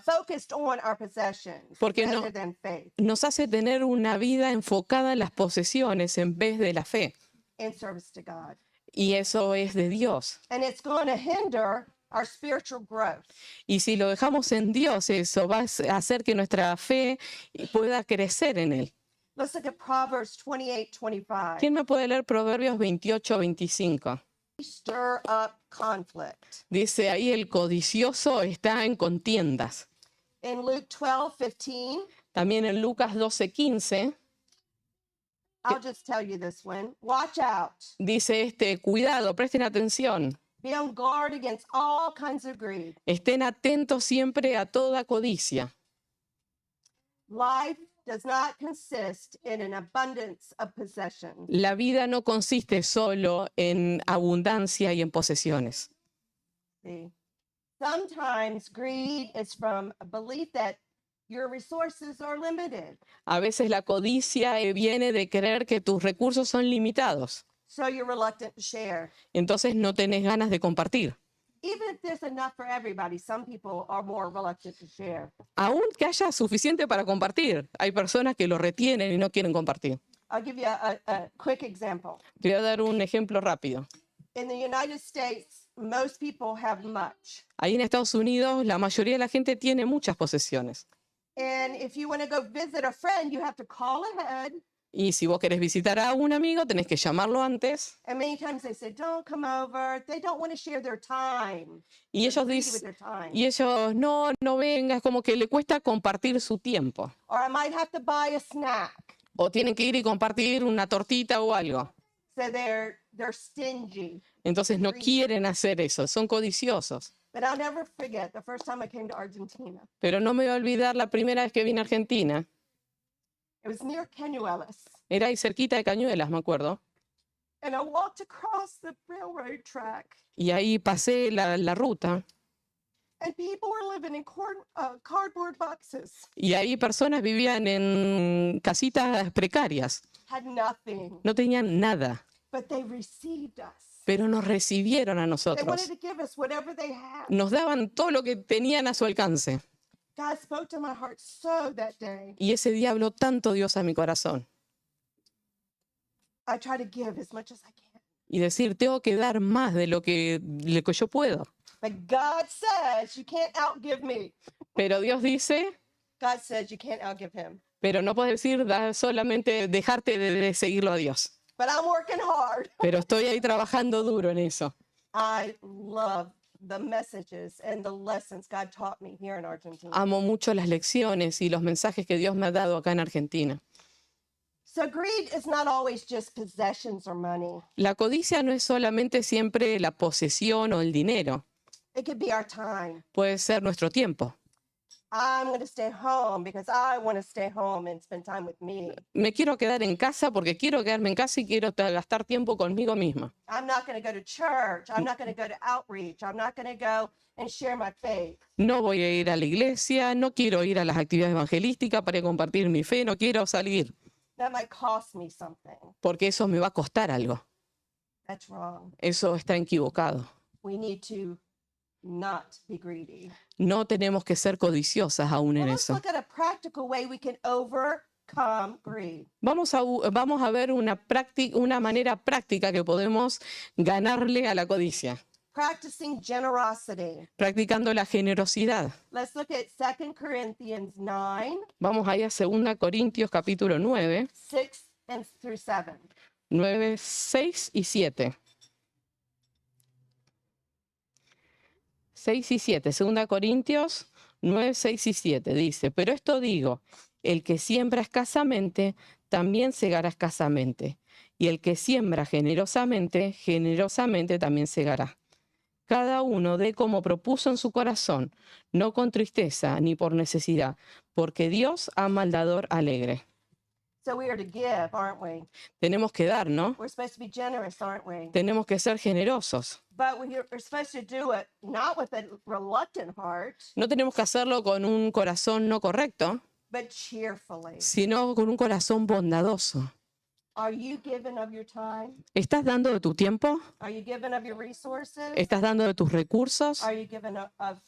focused on our possessions Porque no- rather than faith nos hace tener una vida enfocada en las posesiones en vez de la fe. in service to God. Y eso es de Dios. And it's going to hinder our spiritual growth. Y si lo dejamos en Dios, eso va a hacer que nuestra fe pueda crecer en Él. Let's look at Proverbs 28:25. ¿Quién me puede leer Proverbios 28-25? Stir up conflict. Dice ahí, el codicioso está en contiendas. In Luke 12:15, También en Lucas 12:15 I'll just tell you this one. Watch out. dice cuidado, presten atención, Be on guard against all kinds of greed. estén atentos siempre a toda codicia. Life does not consist in an abundance of possessions. La vida no consiste solo en abundancia y en posesiones. See? Sometimes greed is from a belief that your resources are limited. A veces la codicia viene de creer que tus recursos son limitados, So you're reluctant to share. entonces no tenés ganas de compartir. Even if there's enough for everybody, some people are more reluctant to share. Aún que haya suficiente para compartir, hay personas que lo retienen y no quieren compartir. I'll give you a quick example. Te voy a dar un ejemplo rápido. In the United States, most people have much. Ahí en Estados Unidos la mayoría de la gente tiene muchas posesiones. And if you want to go visit a friend, you have to call ahead. Y si vos querés visitar a un amigo, tenés que llamarlo antes. And many times they say, don't come over. They don't want to share their time. Y They're ellos greedy with dicen, their time. y ellos, no vengas, como que le cuesta compartir su tiempo. Or I might have to buy a snack. O tienen que ir y compartir una tortita o algo. So they're stingy. Entonces no quieren hacer eso, son codiciosos. But I'll never forget the first time I came to Argentina. Pero no me voy a olvidar la primera vez que vine a Argentina. It was near Cañuelas. Era ahí cerquita de Cañuelas, me acuerdo. And I walked across the railroad track. Y ahí pasé la ruta. And people were living in cardboard boxes. Y ahí personas vivían en casitas precarias. Had nothing. No tenían nada. But they received us. Pero nos recibieron a They nosotros. wanted to give us whatever they had. Nos daban todo lo que tenían a su alcance. God spoke to my heart so that day. Y ese día habló tanto Dios a mi corazón. I try to give as much as I can. Y decir, tengo que dar más de lo que yo puedo. But God says you can't outgive me. Pero Dios dice, God says you can't outgive him. pero no puedes decir solamente dejarte de seguirlo a Dios. But I'm working hard. Pero estoy ahí trabajando duro en eso. I love the messages and the lessons God taught me here in Argentina. Amo mucho las lecciones y los mensajes que Dios me ha dado acá en Argentina. So greed is not always just possessions or money. La codicia no es solamente siempre la posesión o el dinero, It could be our time. puede ser nuestro tiempo. I'm going to stay home because I want to stay home and spend time with me. Me quiero quedar en casa porque quiero quedarme en casa y quiero gastar tiempo conmigo misma. I'm not going to go to church. I'm not going to go to outreach. I'm not going to go and share my faith. No voy a ir a la iglesia, no quiero ir a las actividades evangelísticas para compartir mi fe, no quiero salir. That might cost me something. porque eso me va a costar algo. That's wrong. Eso está equivocado. We need to not be greedy. No tenemos que ser codiciosas aún en Well, let's eso. look at a practical way we can overcome greed. Vamos a ver una manera práctica que podemos ganarle a la codicia, Practicing generosity. practicando la generosidad. Let's look at 2 Corinthians 9, Vamos ahí a 2 Corintios capítulo 9, 6 through 7. 9, 6 y 7. 6 y 7, 2 Corintios 9, 6 y 7 dice, pero esto digo, el que siembra escasamente, también segará escasamente, y el que siembra generosamente, generosamente también segará. Cada uno dé como propuso en su corazón, no con tristeza ni por necesidad, porque Dios ama al dador alegre. So we are to give, aren't we? Tenemos que dar, ¿no? We're supposed to be generous, aren't we? Tenemos que ser generosos. But we're supposed to do it not with a reluctant heart, No tenemos que hacerlo con un corazón no correcto, but cheerfully. sino con un corazón bondadoso. Are you giving of your time? ¿Estás dando de tu tiempo? Are you giving of your resources? ¿Estás dando de tus recursos? Are you giving of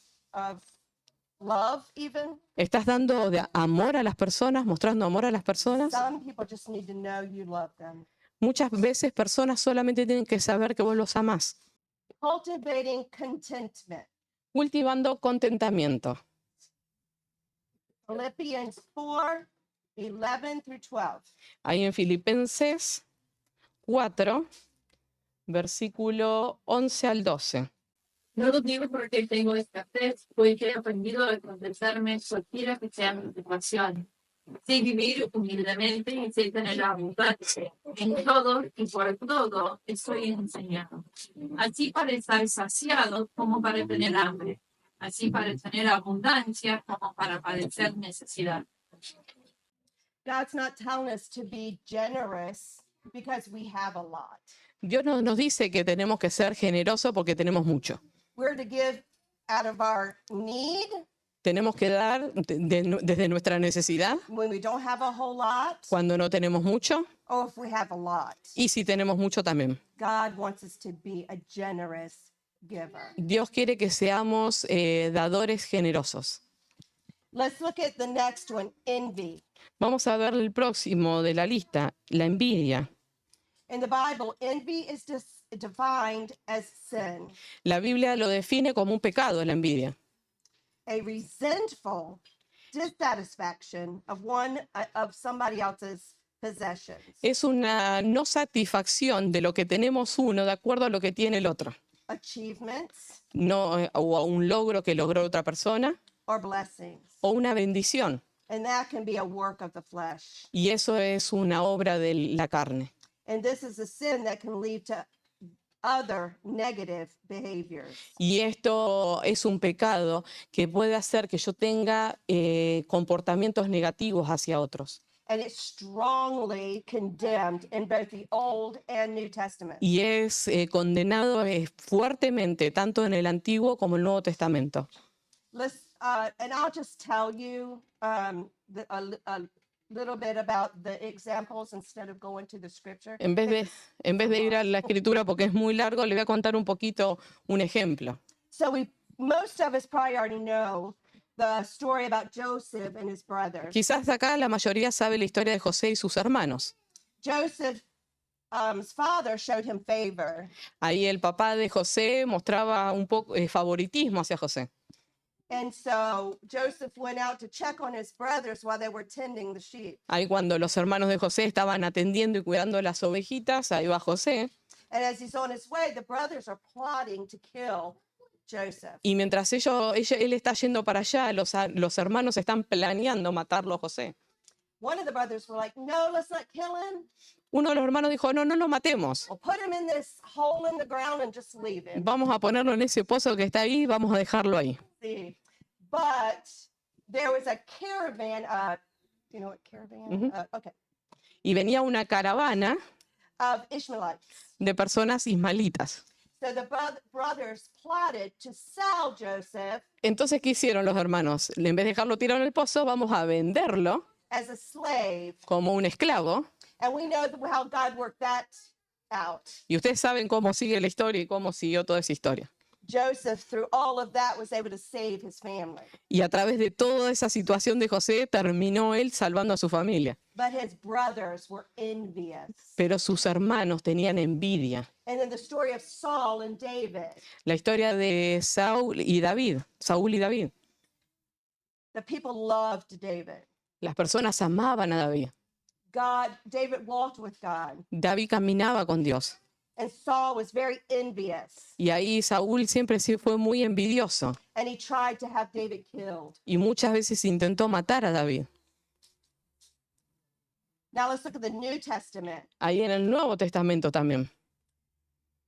love even? ¿Estás dando de amor a las personas, mostrando amor a las personas? Some people just need to know you love them. Muchas veces personas solamente tienen que saber que vos los amás. Cultivating contentment. Cultivando contentamiento. Philippians 4, 11 through 12. Ahí en Filipenses 4, versículo 11 al 12. No lo digo porque tengo escasez, pues he aprendido a contentarme cualquiera que sea mi situación. Sé vivir humildemente y sé tener abundancia. En todo y por todo estoy enseñado. Así para estar saciado como para tener hambre. Así para tener abundancia como para padecer necesidad. God's not telling us to be generous because we have a lot. Dios no nos dice que tenemos que ser generosos porque tenemos mucho. We're to give out of our need Tenemos que dar desde nuestra necesidad when we don't have a whole lot, cuando no tenemos mucho or if we have a lot. y si tenemos mucho también. God wants us to be a generous giver. Dios quiere que seamos dadores generosos. Let's look at the next one, envy. Vamos a ver el próximo de la lista, la envidia. In the Bible, envy is defined as sin, La Biblia lo define como un pecado, la envidia. a resentful dissatisfaction of somebody else's possessions. Es una no satisfacción de lo que tenemos uno de acuerdo a lo que tiene el otro. Achievements No, o a un logro que logró otra persona or blessings. o una bendición. And that can be a work of the flesh. Y eso es una obra de la carne. And this is a sin that can lead to other negative behaviors. Y esto es un pecado que puede hacer que yo tenga comportamientos negativos hacia otros. And it's strongly condemned in both the Old and New Testament. Y es condenado fuertemente tanto en el Antiguo como en el Nuevo Testamento. And I'll just tell you a little bit about the examples instead of going to the scripture. En vez de ir a la escritura porque es muy largo, le voy a contar un poquito un ejemplo. So most of us probably already know the story about Joseph and his brothers. Quizás acá la mayoría sabe la historia de José y sus hermanos. Joseph's father showed him favor. Ahí el papá de José mostraba un poco favoritismo hacia José. And so Joseph went out to check on his brothers while they were tending the sheep. Ahí cuando los hermanos de José estaban atendiendo y cuidando las ovejitas, ahí va José. And as he's on his way, the brothers are plotting to kill Joseph. Y mientras él está yendo para allá, los hermanos están planeando matarlo a José. One of the brothers were like, no, let's not kill him. Uno de los hermanos dijo, no lo matemos. We'll put him in this hole in the ground and just leave him. Vamos a ponerlo en ese pozo que está ahí, vamos a dejarlo ahí. See. But there was a caravan, you know what caravan? Okay. Y venía una caravana Of Ishmaelites. de personas ismaelitas. So the brothers plotted to sell Joseph Entonces, ¿qué hicieron los hermanos? En vez de dejarlo tirado en el pozo, vamos a venderlo as a slave. como un esclavo. And we know how God worked that out. Y ustedes saben cómo sigue la historia y cómo siguió toda esa historia. Joseph, through all of that, was able to save his family. Y a través de toda esa situación de José terminó él salvando a su familia. But his brothers were envious. Pero sus hermanos tenían envidia. And then the story of Saul and David. La historia de Saúl y David. The people loved David. Las personas amaban a David. David walked with God. David caminaba con Dios. And Saul was very envious. Y ahí Saúl siempre sí fue muy envidioso. And he tried to have David killed. Y muchas veces intentó matar a David. Now let's look at the New Testament. Ahí en el Nuevo Testamento también.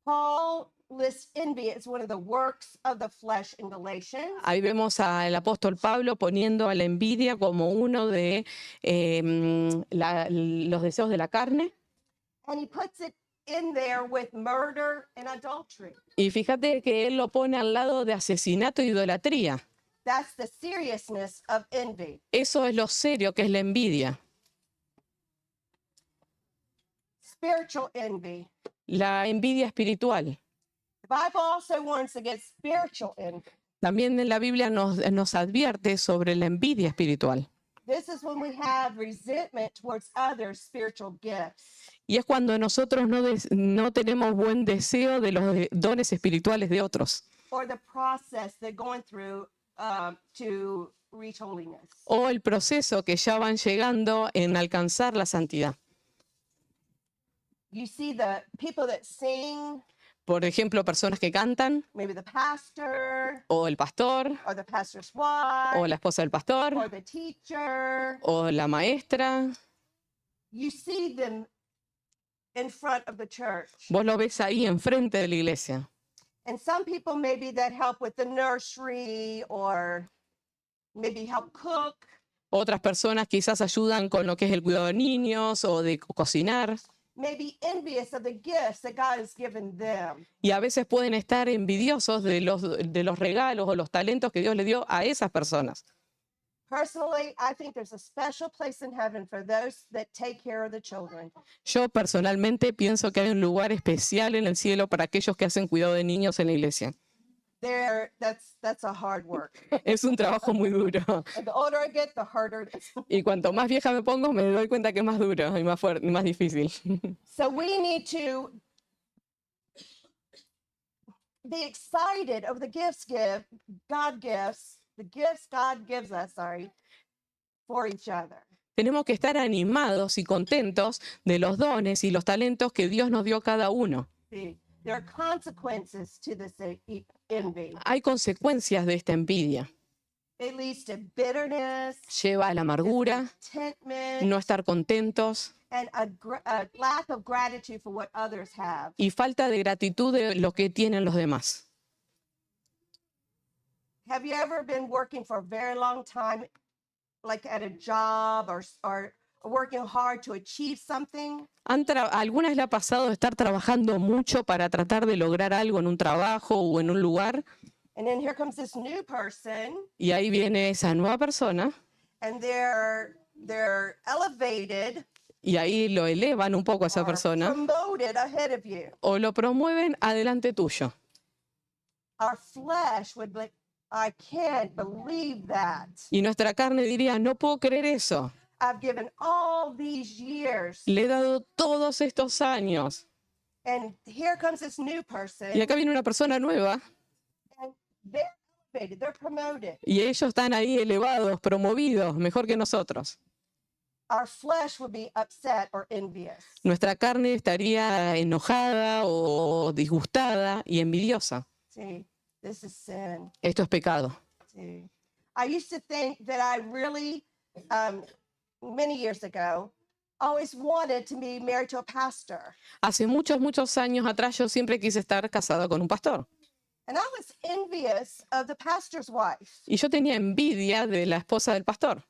Paul lists envy as one of the works of the flesh in Galatians. Ahí vemos al apóstol Pablo poniendo a la envidia como uno de los deseos de la carne. And he puts it in there with murder and adultery. Y fíjate que él lo pone al lado de asesinato e idolatría. That's the seriousness of envy. Eso es lo serio que es la envidia. Spiritual envy. La envidia espiritual. The Bible also warns against spiritual envy. También en la Biblia nos advierte sobre la envidia espiritual. This is when we have resentment towards others' spiritual gifts. Y es cuando nosotros no tenemos buen deseo de los dones espirituales de otros. Or the process they're going through to reach holiness. O el proceso que ya van llegando en alcanzar la santidad. You see the people that sing, Por ejemplo, personas que cantan, maybe the pastor, o el pastor, or the pastor's wife, o la esposa del pastor, or the teacher. o la maestra. You see them in front of the church. Vos lo ves ahí enfrente de la iglesia. And some people maybe that help with the nursery or maybe help cook. Otras personas quizás ayudan con lo que es el cuidado de niños o de cocinar. Maybe envious of the gifts that God has given them. Y a veces pueden estar envidiosos de los regalos o los talentos que Dios le dio a esas personas. Personally, I think there's a special place in heaven for those that take care of the children. Yo personalmente pienso que hay un lugar especial en el cielo para aquellos que hacen cuidado de niños en la iglesia. That's a hard work. Es un trabajo muy duro. And the older I get, the harder it is. Y cuanto más vieja me pongo, me doy cuenta que es más duro y más fuerte y más difícil. So we need to be excited of the gifts God gives us, for each other. Tenemos que estar animados y contentos de los dones y los talentos que Dios nos dio a cada uno. See, there are consequences to this envy. Hay consecuencias de esta envidia. It leads to bitterness, Lleva a la amargura, contentment, no estar contentos and a lack of gratitude for what others have. y falta de gratitud de lo que tienen los demás. Have you ever been working for a very long time, like at a job or working hard to achieve something? ¿Alguna vez le ha pasado estar trabajando mucho para tratar de lograr algo en un trabajo o en un lugar? And then here comes this new person, Y ahí viene esa nueva persona and they're elevated, y ahí lo elevan un poco a esa or persona promoted ahead of you. o lo promueven adelante tuyo. Our flesh would be, I can't believe that. Y nuestra carne diría, no puedo creer eso. I've given all these years, Le he dado todos estos años. and here comes this new person, Y acá viene una persona nueva and they're elevated, they're promoted. y ellos están ahí elevados, promovidos, mejor que nosotros. Our flesh would be upset or envious. Nuestra carne estaría enojada o disgustada y envidiosa. See, this is sin. Esto es pecado. See, I used to think that I really, many years ago, always wanted to be married to a pastor. Hace muchos años atrás yo siempre quise estar casada con un pastor. And I was envious of the pastor's wife. Y yo tenía envidia de la esposa del pastor.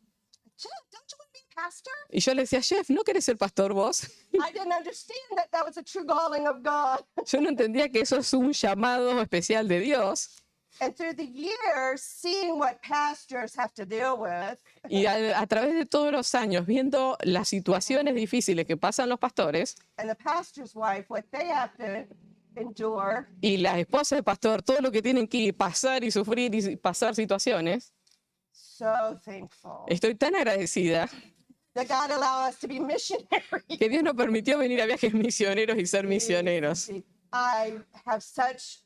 Jeff, don't you want to be a pastor? Y yo le decía, Jeff, ¿no querés ser pastor vos? I didn't understand that was a true calling of God. Yo no entendía que eso es un llamado especial de Dios. And through the years, seeing what pastors have to deal with, Y a través de todos los años, viendo las situaciones difíciles que pasan los pastores and the pastor's wife, what they have to endure, y la esposa del pastor, todo lo que tienen que pasar y sufrir y pasar situaciones, so thankful estoy tan agradecida that God allowed us to be missionaries. que Dios nos permitió venir a viajes misioneros y ser misioneros. I have such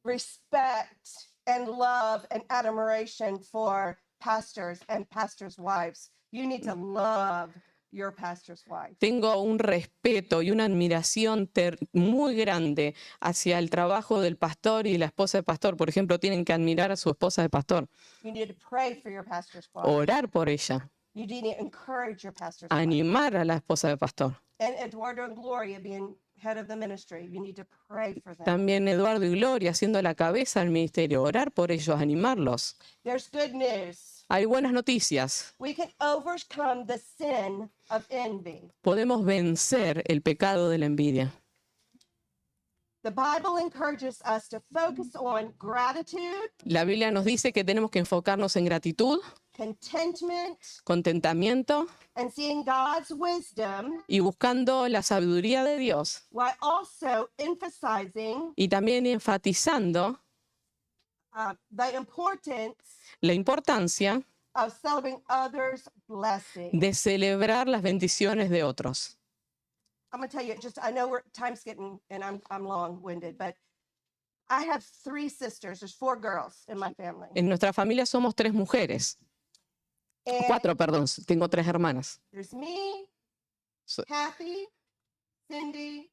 respect and love and admiration for pastors and pastors' wives. You need to love your pastor's wife. Tengo un respeto y una admiración muy grande hacia el trabajo del pastor y la esposa del pastor. Por ejemplo, tienen que admirar a su esposa de pastor, You need to pray for your pastor's wife. orar por ella, You need to encourage your pastor's wife. animar a la esposa del pastor. And Eduardo and Gloria being head of the ministry, you need to pray for them. También Eduardo y Gloria siendo la cabeza del ministerio, orar por ellos, animarlos. There's good news. Hay buenas noticias. We can overcome the sin of envy. Podemos vencer el pecado de la envidia. The Bible encourages us to focus on gratitude, La Biblia nos dice que tenemos que enfocarnos en gratitud, contentment, contentamiento and seeing God's wisdom y buscando la sabiduría de Dios while also emphasizing y también enfatizando the importance la importancia of celebrating others' blessings. de celebrar las bendiciones de otros. I'm gonna tell you, I know time's getting, and I'm long-winded, but I have 3 sisters. There's 4 girls in my family. En nuestra familia somos 3 mujeres, And 4, perdón, tengo 3 hermanas. there's me, So- Kathy, Cindy,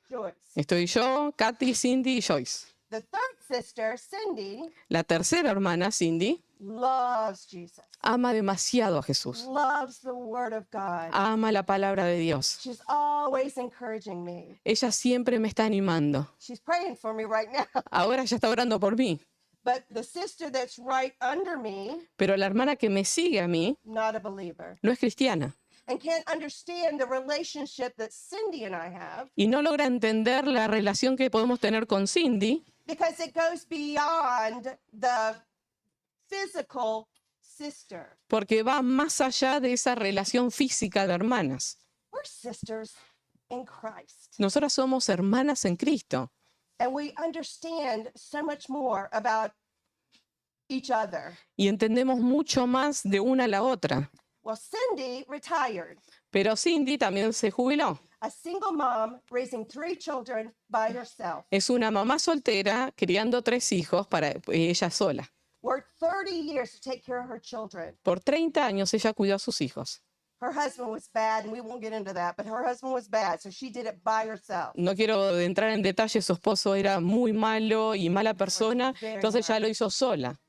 Joyce. Estoy yo, Katy, Cindy y Joyce. The third sister, Cindy, La tercera hermana, Cindy, loves Jesus, ama demasiado a Jesús, loves the Word of God. ama la palabra de Dios. She's always encouraging me. Ella siempre me está animando. She's praying for me right now. Ahora ya está orando por mí, But the sister that's right under me, pero la hermana que me sigue a mí not a believer, no es cristiana and can't understand the relationship that Cindy and I have y no logra entender la relación que podemos tener con Cindy because it goes beyond the physical sister. porque va más allá de esa relación física de hermanas. We're sisters in Christ. Nosotras somos hermanas en Cristo And we understand so much more about each other. y entendemos mucho más de una a la otra. Well, Cindy retired, Pero Cindy también se jubiló. a single mom raising 3 children by herself. Es una mamá soltera criando 3 hijos para ella sola. Worked 30 years to take care of her children. Por 30 años ella cuidó a sus hijos. Her husband was bad, and we won't get into that, but her husband was bad, so she did it by herself. No quiero entrar en detalle, su esposo era muy malo y mala persona, entonces ella lo hizo sola.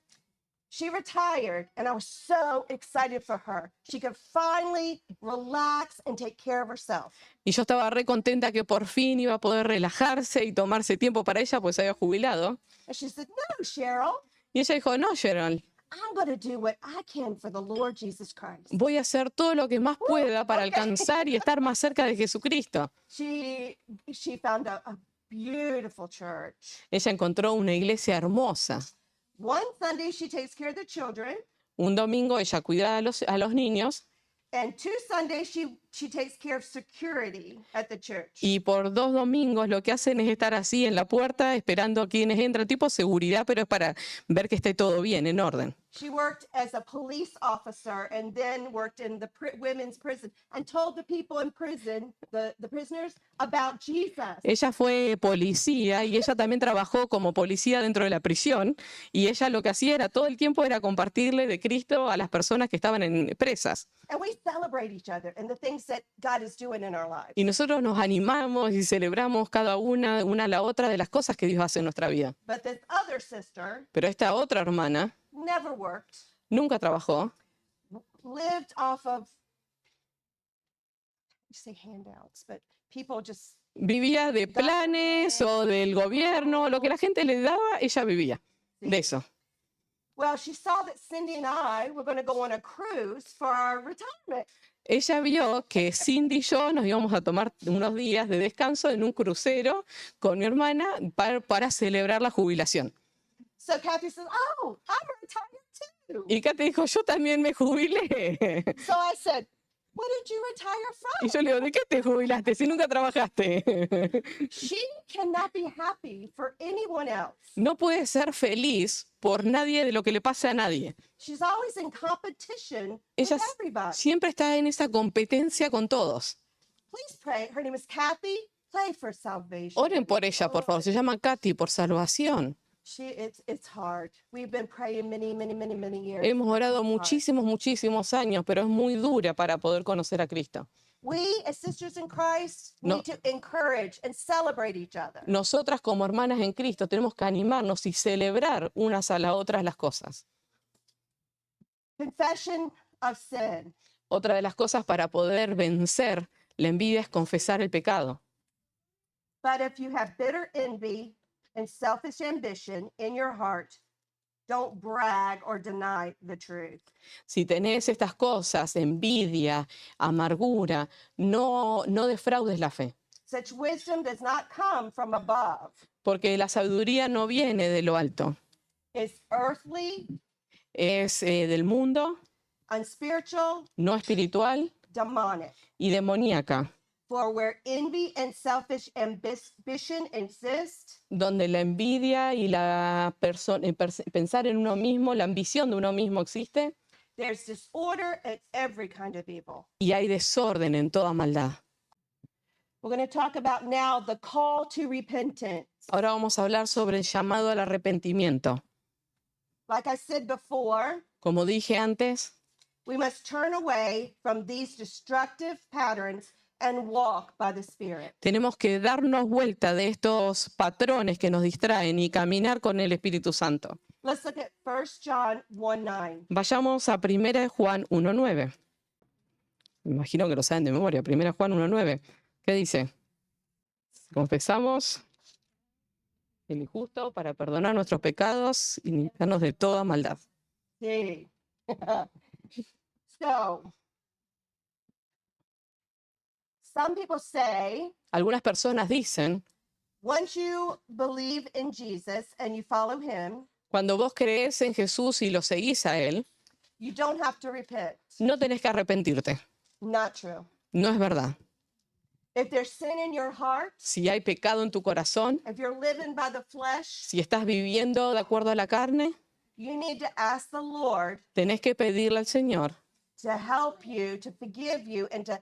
She retired, and I was so excited for her. She could finally relax and take care of herself. Y yo estaba re contenta que por fin iba a poder relajarse y tomarse tiempo para ella, pues se había jubilado. And she said, "No, Cheryl, Y ella dijo, no, Gerald, I'm going to do what I can for the Lord Jesus Christ." voy a hacer todo lo que más pueda para alcanzar y estar más cerca de Jesucristo. She found a beautiful church. Ella encontró una iglesia hermosa. One Sunday, she takes care of the children, Un domingo ella cuida a los niños and 2 Sundays, she takes care of security at the church. y por 2 domingos lo que hacen es estar así en la puerta esperando a quienes entran, tipo seguridad, pero es para ver que esté todo bien, en orden. She worked as a police officer and then worked in the women's prison and told the people in prison, the prisoners, about Jesus. Ella fue policía y ella también trabajó como policía dentro de la prisión y ella lo que hacía era todo el tiempo era compartirle de Cristo a las personas que estaban presas. And we celebrate each other and the things that God is doing in our lives. Y nosotros nos animamos y celebramos cada una a la otra de las cosas que Dios hace en nuestra vida. But this other sister Pero esta otra hermana never worked, nunca trabajó, lived off of, you say handouts, but people just, vivía de planes o del gobierno, lo que la gente le daba, ella vivía de eso. well, she saw that Cindy and I were going to go on a cruise for our retirement. Ella vio que Cindy y yo nos íbamos a tomar unos días de descanso en un crucero con mi hermana para celebrar la jubilación. So Kathy says, "Oh, I'm retired too." Y Katy dijo, yo también me jubilé. So I said, "What did you retire Y from?" yo le digo, ¿de qué te jubilaste si nunca trabajaste? She cannot be happy for anyone else. No puede ser feliz por nadie de lo que le pase a nadie. She's always in competition with Ella everybody. siempre está en esa competencia con todos. Please pray. Her name is Kathy. Pray for salvation. Oren por ella, por favor. Se llama Katy, por salvación. It's hard. We've been praying many years. Hemos orado It's hard. muchísimos años, pero es muy dura para poder conocer a Cristo. We, as sisters in Christ, No. need to encourage and celebrate each other. Nosotras como hermanas en Cristo tenemos que animarnos y celebrar unas a las otras las cosas. Confession of sin. Otra de las cosas para poder vencer la envidia es confesar el pecado. But if you have bitter envy and selfish ambition in your heart, don't brag or deny the truth. Si tenés estas cosas, envidia, amargura, no defraudes la fe, Such wisdom does not come from above. porque la sabiduría no viene de lo alto, It's earthly, es del mundo, unspiritual, no espiritual demonic. y demoníaca, For where envy and selfish ambition exist, donde la envidia y la pensar en uno mismo, la ambición de uno mismo existe there's disorder and every kind of evil. y hay desorden en toda maldad. We're going to talk about now the call to repentance. Ahora vamos a hablar sobre el llamado al arrepentimiento. Like I said before, Como dije antes, we must turn away from these destructive patterns and walk by the Spirit. tenemos que darnos vuelta de estos patrones que nos distraen y caminar con el Espíritu Santo. Let's look at 1 John 1:9. Vayamos a 1 Juan 1:9. Me imagino que lo saben de memoria. 1 Juan 1:9. ¿Qué dice? Confesamos el injusto para perdonar nuestros pecados y limpiarnos de toda maldad. Sí. So, some people say, Algunas personas dicen, once you believe in Jesus and you follow him, cuando vos crees en Jesús y lo seguís a Él, you don't have to repent. no tenés que arrepentirte. Not true. No es verdad. If there's sin in your heart, Si hay pecado en tu corazón, if you're living by the flesh, si estás viviendo de acuerdo a la carne, you need to ask the Lord tenés que pedirle al Señor to help you, to forgive you, and to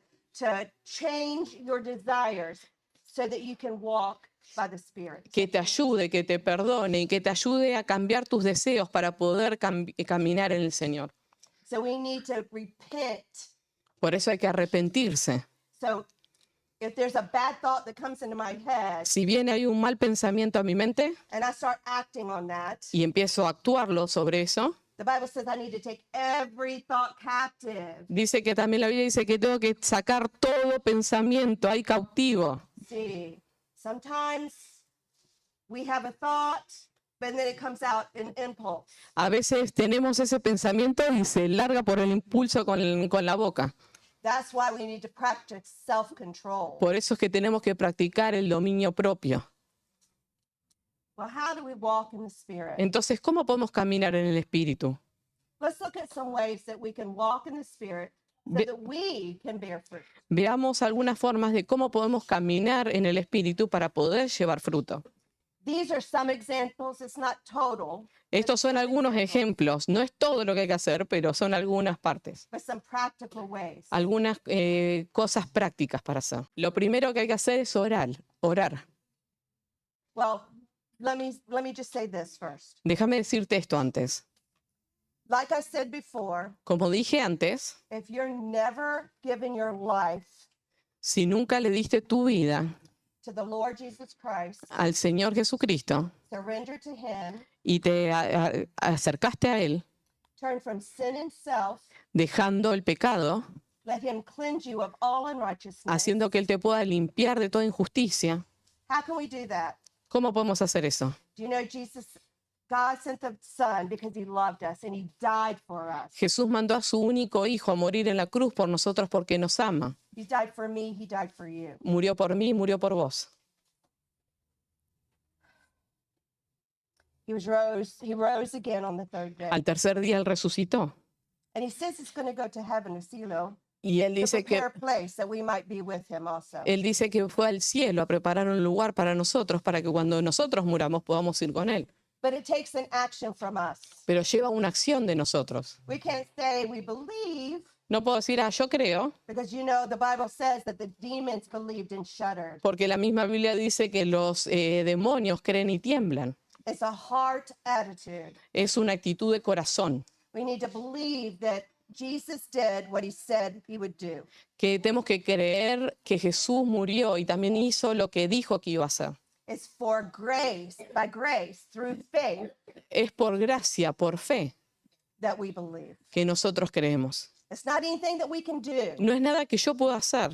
change your desires so that you can walk by the Spirit. que te ayude, que te perdone y que te ayude a cambiar tus deseos para poder caminar en el Señor. So we need to repent. Por eso hay que arrepentirse. So if there's a bad thought that comes into my head Si bien hay un mal pensamiento a mi mente and I start acting on that, y empiezo a actuarlo sobre eso, the Bible says I need to take every thought captive. dice que también la Biblia dice que tengo que sacar todo pensamiento, hay cautivo. See, sometimes we have a thought, but then it comes out in impulse. A veces tenemos ese pensamiento y se larga por el impulso con la boca. That's why we need to practice self-control. Por eso es que tenemos que practicar el dominio propio. Well, how do we walk in the Spirit? Entonces, ¿cómo podemos caminar en el Espíritu? Let's look at some ways that we can walk in the Spirit so Ve- that we can bear fruit. Veamos algunas formas de cómo podemos caminar en el Espíritu para poder llevar fruto. These are some examples. It's not total, Estos son algunos ejemplos. No es todo lo que hay que hacer, pero son algunas partes. but some practical ways. Algunas cosas prácticas para hacer. Lo primero que hay que hacer es orar. Well, let me just say this first. Déjame decirte esto antes. Like I said before, Como dije antes, if you're never giving your life si nunca le diste tu vida to the Lord Jesus Christ, al Señor Jesucristo surrender to him, y te acercaste a Él, turn from sin and self, dejando el pecado, let him cleanse you of all unrighteousness. haciendo que Él te pueda limpiar de toda injusticia. How can we do that? ¿Cómo podemos hacer eso? Do you know God sent the Son because he loved us and he died for us. Jesús mandó a su único hijo a morir en la cruz por nosotros porque nos ama. He died for me, he died for you. Murió por mí, murió por vos. He rose again on the third day. Al tercer día Él resucitó. And he says he's going to go to heaven, el cielo, Y Él to dice que prepare a place that we might be with him also. Él dice que fue al cielo a preparar un lugar para nosotros, para que cuando nosotros muramos podamos ir con Él. But it takes an action from us. Pero lleva una acción de nosotros. We can't say we believe, No puedo decir, yo creo, because you know the Bible says that the demons believed and shuddered. porque la misma Biblia dice que los demonios creen y tiemblan. It's a heart attitude. Es una actitud de corazón, We need to believe that Jesus did what he said he would do. que tenemos que creer que Jesús murió y también hizo lo que dijo que iba a hacer. It's for grace, by grace, through faith, Es por gracia, por fe, that we believe. que nosotros creemos. It's not anything that we can do. No es nada que yo pueda hacer,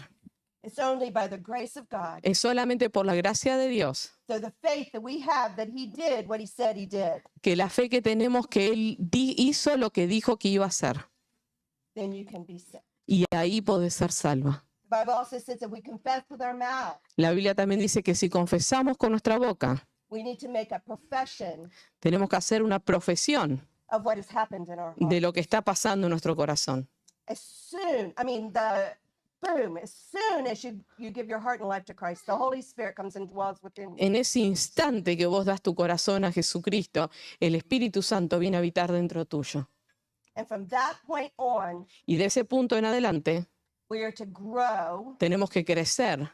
It's only by the grace of God. es solamente por la gracia de Dios, So the faith that we have that he did what he said he did, que la fe que tenemos que Él hizo lo que dijo que iba a hacer. then you can be saved. Y ahí podés ser salva. The Bible also says that we confess with our mouth. La Biblia también dice que si confesamos con nuestra boca, We need to make a profession tenemos que hacer una profesión of what has happened in our de heart. lo que está pasando en nuestro corazón. As soon, as soon as you give your heart and life to Christ, the Holy Spirit comes and dwells within you. En ese instante que vos das tu corazón a Jesucristo, el Espíritu Santo viene a habitar dentro tuyo. And from that point on, Y de ese punto en adelante, we are to grow. tenemos que crecer.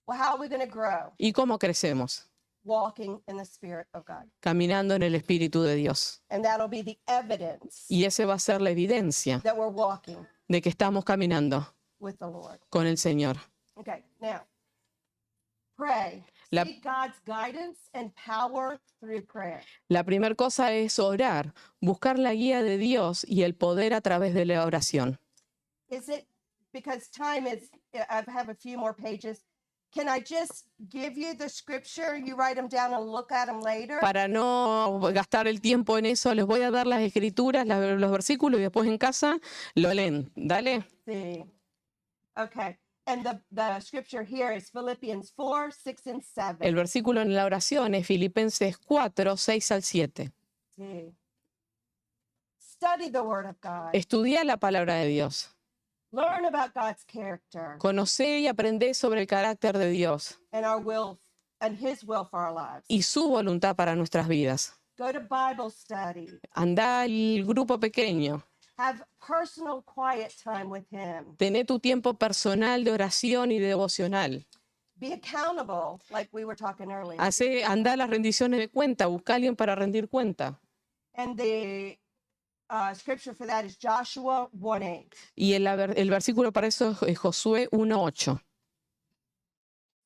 Well, how are we going to grow? ¿Y cómo crecemos? Walking in the Spirit of God. Caminando en el Espíritu de Dios. And that'll be the evidence Y ese va a ser la evidencia that we're walking de que estamos caminando with the Lord. con el Señor. Okay, now, pray. La- Seek God's guidance and power through prayer. La primera cosa es orar, buscar la guía de Dios y el poder a través de la oración. Is it because time is, I have a few more pages. Can I just give you the scripture? You write them down and look at them later? Para no gastar el tiempo en eso, les voy a dar las escrituras, los versículos y después en casa lo leen. Dale. See. Okay. And the scripture here is Philippians 4, 6, and 7. El versículo en la oración es Filipenses 4, 6 al 7. See. Study the word of God. Estudia la palabra de Dios. Learn about God's character Conocé y aprendé sobre el carácter de Dios and our will and his will for our lives. y su voluntad para nuestras vidas. Go to Bible study. Anda al grupo pequeño. Have personal quiet time with him. Tené tu tiempo personal de oración y devocional. Be accountable, like we were talking earlier. Anda a las rendiciones de cuenta. Busca a alguien para rendir cuenta. And the scripture for that is Joshua 1:8. Y el versículo para eso es Josué 1:8.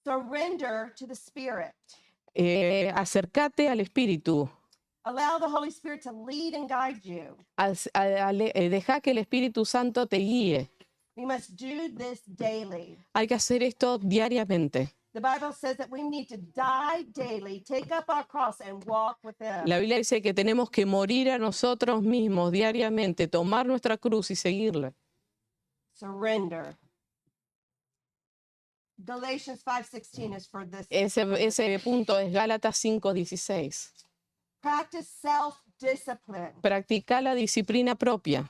Surrender to the Spirit. Acércate al Espíritu. Allow the Holy Spirit to lead and guide you. Deja que el Espíritu Santo te guíe. We must do this daily. Hay que hacer esto diariamente. The Bible says that we need to die daily, take up our cross and walk with him. La Biblia dice que tenemos que morir a nosotros mismos diariamente, tomar nuestra cruz y seguirle. Surrender. Galatians 5:16 is for this. Ese punto es Gálatas 5:16. Practice self-discipline. Practica la disciplina propia.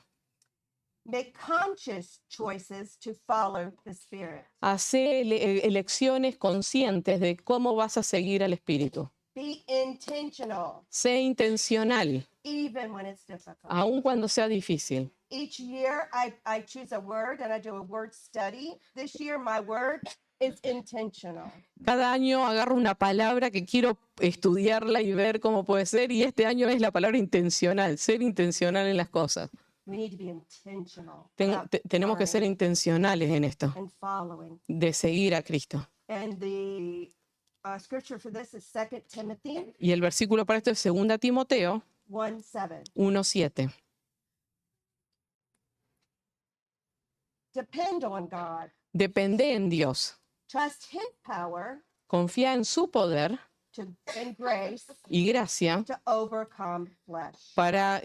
Make conscious choices to follow the Spirit. Hace elecciones conscientes de cómo vas a seguir al Espíritu. Be intentional, Sé intencional, even when it's difficult. aun cuando sea difícil. Each year, I choose a word and I do a word study. This year, my word is intentional. Cada año agarro una palabra que quiero estudiarla y ver cómo puede ser, y este año es la palabra intencional, ser intencional en las cosas. We need to be intentional Tenemos que ser intencionales en esto, and following. de seguir a Cristo. And the scripture for this is 2 Timothy Y el versículo para esto es 2 Timoteo 1:7. 1:7. Depend on God. Depende en Dios. Trust his power Confía en su poder and grace y gracia to overcome flesh. para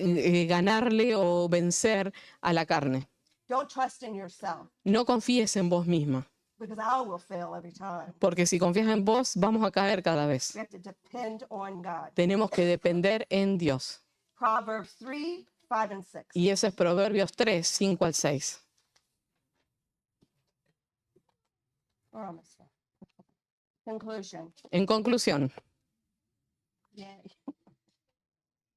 ganarle o vencer a la carne. Don't trust in yourself. No confíes en vos misma. because I will fail every time. porque si confías en vos, vamos a caer cada vez. We have to depend on God. Tenemos que depender en Dios. Proverbs 3, 5, and 6. Y eso es Proverbios 3, 5 al 6. We're almost done. Conclusion. En conclusión, Yay.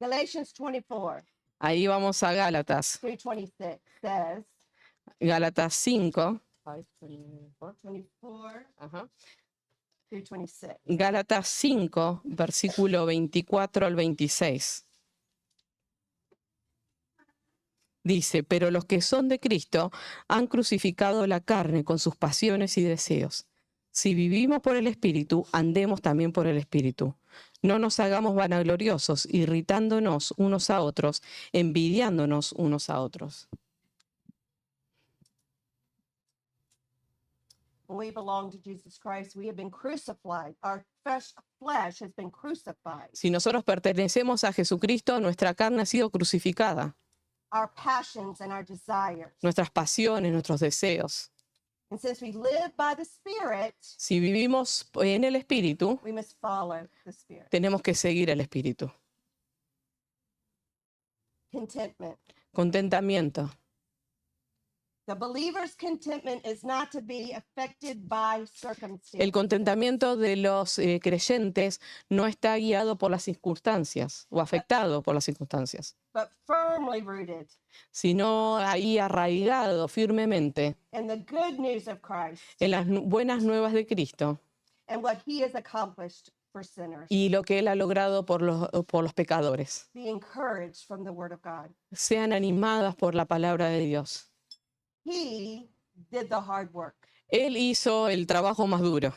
Galatians 24, ahí vamos a Gálatas. 3:26 says, Gálatas 5. 24 Ajá. through 26. Gálatas 5, versículo 24 al 26. Dice, pero los que son de Cristo han crucificado la carne con sus pasiones y deseos. Si vivimos por el Espíritu, andemos también por el Espíritu. No nos hagamos vanagloriosos, irritándonos unos a otros, envidiándonos unos a otros. When we belong to Jesus Christ, we have been crucified. Our flesh has been crucified. Si nosotros pertenecemos a Jesucristo, nuestra carne ha sido crucificada, Our passions and our desires. nuestras pasiones, nuestros deseos. And since we live by the Spirit, Si vivimos en el Espíritu, we must follow the Spirit. tenemos que seguir el Espíritu. Contentment. Contentamiento. The believer's contentment is not to be affected by circumstances, El contentamiento de los creyentes no está guiado por las circunstancias o afectado por las circunstancias, but firmly rooted sino ahí arraigado firmemente in the good news of Christ en las buenas nuevas de Cristo and what he has accomplished for sinners. y lo que Él ha logrado por los pecadores. Be encouraged from the word of God. Sean animadas por la palabra de Dios. He did the hard work. Él hizo el trabajo más duro.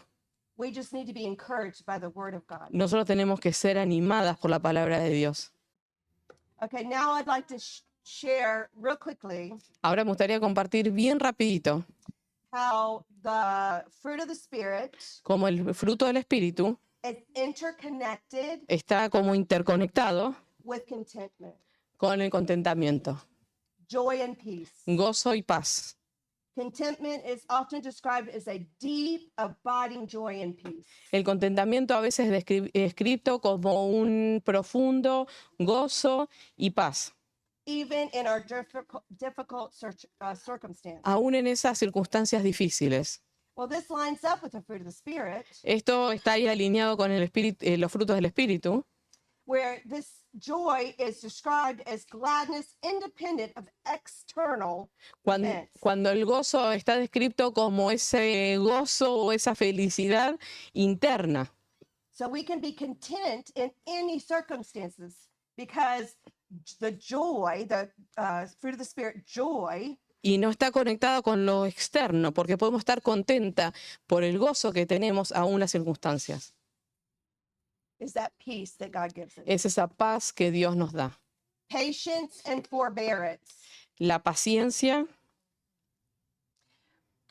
We just need to be encouraged by the word of God. Nosotros tenemos que ser animadas por la palabra de Dios. Okay, now I'd like to share real quickly Ahora me gustaría compartir bien rapidito how the fruit of the Spirit cómo el fruto del Espíritu is interconnected está como interconectado with contentment, con el contentamiento, joy and peace. gozo y paz. Contentment is often described as a deep, abiding joy and peace. El contentamiento a veces es descrito como un profundo gozo y paz, Even in our difficult circumstances. aún en esas circunstancias difíciles. Well, this lines up with the fruit of the Spirit, Esto está ahí alineado con el espíritu, los frutos del Espíritu, where this joy is described as gladness independent of external cuando, events. cuando el gozo está descrito como ese gozo o esa felicidad interna. So we can be content in any circumstances because the joy, the fruit of the Spirit, joy, Y no está conectado con lo externo, porque podemos estar contenta por el gozo que tenemos aún las circunstancias. is that peace that God gives us. Es esa paz que Dios nos da. Patience and forbearance. La paciencia,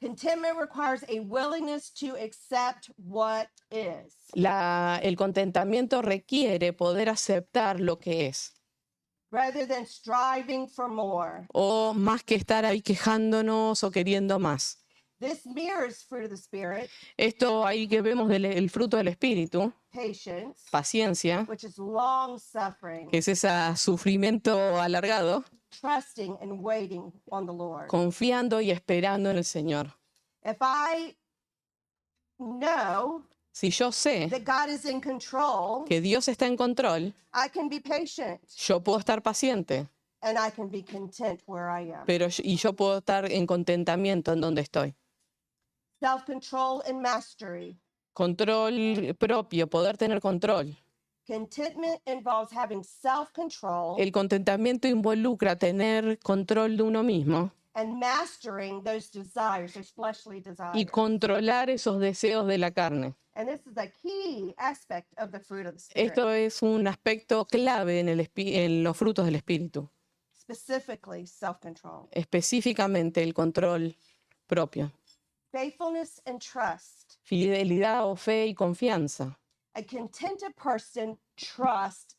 Contentment requires a willingness to accept what is. el contentamiento requiere poder aceptar lo que es. Rather than striving for more. O más que estar ahí quejándonos o queriendo más. This mirrors fruit of the Spirit, Esto ahí que vemos el fruto del Espíritu, patience, paciencia, which is long suffering, que es ese sufrimiento alargado, trusting and waiting on the Lord. confiando y esperando en el Señor. If I know Si yo sé that God is in control, que Dios está en control, I can be patient yo puedo estar paciente, and I can be content where I am. y yo puedo estar en contentamiento en donde estoy. Self-control and mastery. Control propio, poder tener control. Contentment involves having self-control El contentamiento involucra tener control de uno mismo and mastering those desires, those fleshly y desires. controlar esos deseos de la carne. And this is a key aspect of the fruit of the Spirit, Esto es un aspecto clave en los frutos del Espíritu, specifically self-control. específicamente el control propio. Faithfulness and trust. Fidelidad o fe y confianza. A contented person trusts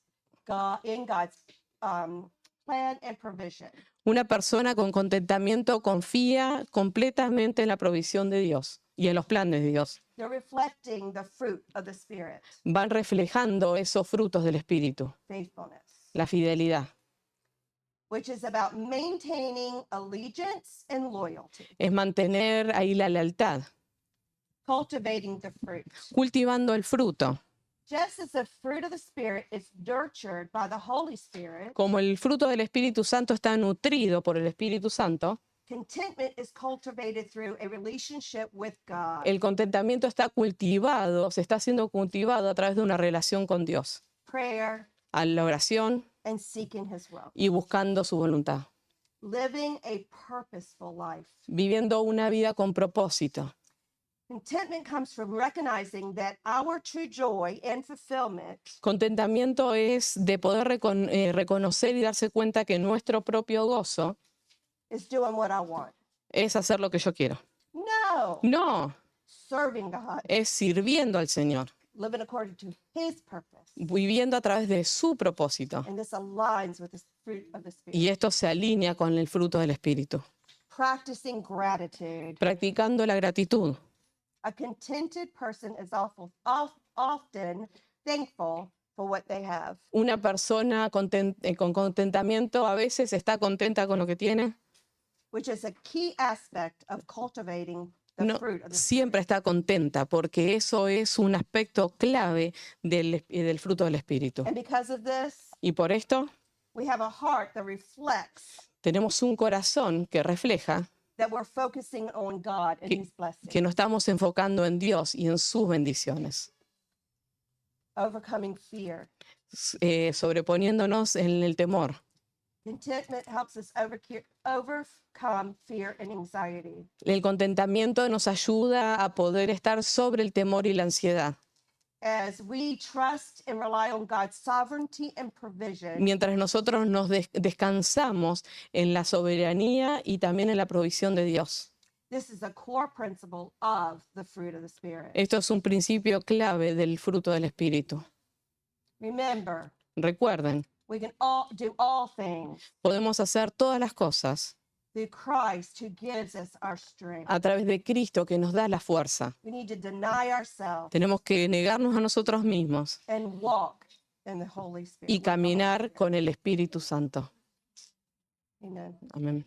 God in God's plan and provision. Una persona con contentamiento confía completamente en la provisión de Dios. y en los planes de Dios. They're reflecting the fruit of the Spirit, Van reflejando esos frutos del Espíritu, faithfulness, la fidelidad. which is about maintaining allegiance and loyalty, Es mantener ahí la lealtad, cultivating the fruit. cultivando el fruto. Just as the fruit of the Spirit is nurtured by the Holy Spirit, Como el fruto del Espíritu Santo está nutrido por el Espíritu Santo, contentment is cultivated through a relationship with God, el contentamiento está cultivado, se está siendo cultivado a través de una relación con Dios, prayer, a la oración and seeking His will. y buscando su voluntad, Living a purposeful life. viviendo una vida con propósito. Contentment comes from recognizing that our true joy and fulfillment Contentamiento es de poder reconocer y darse cuenta que nuestro propio gozo is doing what I want. es hacer lo que yo quiero. No, No, serving God, es sirviendo al Señor, living according to His purpose. viviendo a través de su propósito. And this aligns with the fruit of the Spirit. Y esto se alinea con el fruto del Espíritu. Practicing gratitude. Practicando la gratitud. A contented person is often thankful for what they have, Una persona con contentamiento a veces está contenta con lo que tiene. which is a key aspect of cultivating the No, fruit of the Spirit. siempre está contenta porque eso es un aspecto clave del fruto del Espíritu. And because of this, Y por esto we have a heart that reflects tenemos un corazón que refleja that we're focusing on God and His blessings, que nos estamos enfocando en Dios y en sus bendiciones, overcoming fear. sobreponiéndonos en el temor. Contentment helps us overcome fear and anxiety. El contentamiento nos ayuda a poder estar sobre el temor y la ansiedad. As we trust and rely on God's sovereignty and provision, Mientras nosotros nos descansamos en la soberanía y también en la provisión de Dios. this is a core principle of the fruit of the Spirit. Esto es un principio clave del fruto del Espíritu. Remember, Recuerden, we can all do all things podemos hacer todas las cosas through Christ who gives us our strength. a través de Cristo que nos da la fuerza. We need to deny ourselves Tenemos que negarnos a nosotros mismos and walk in the Holy Spirit. y with the Holy caminar Spirit. con el Espíritu Santo. Amen. Amén.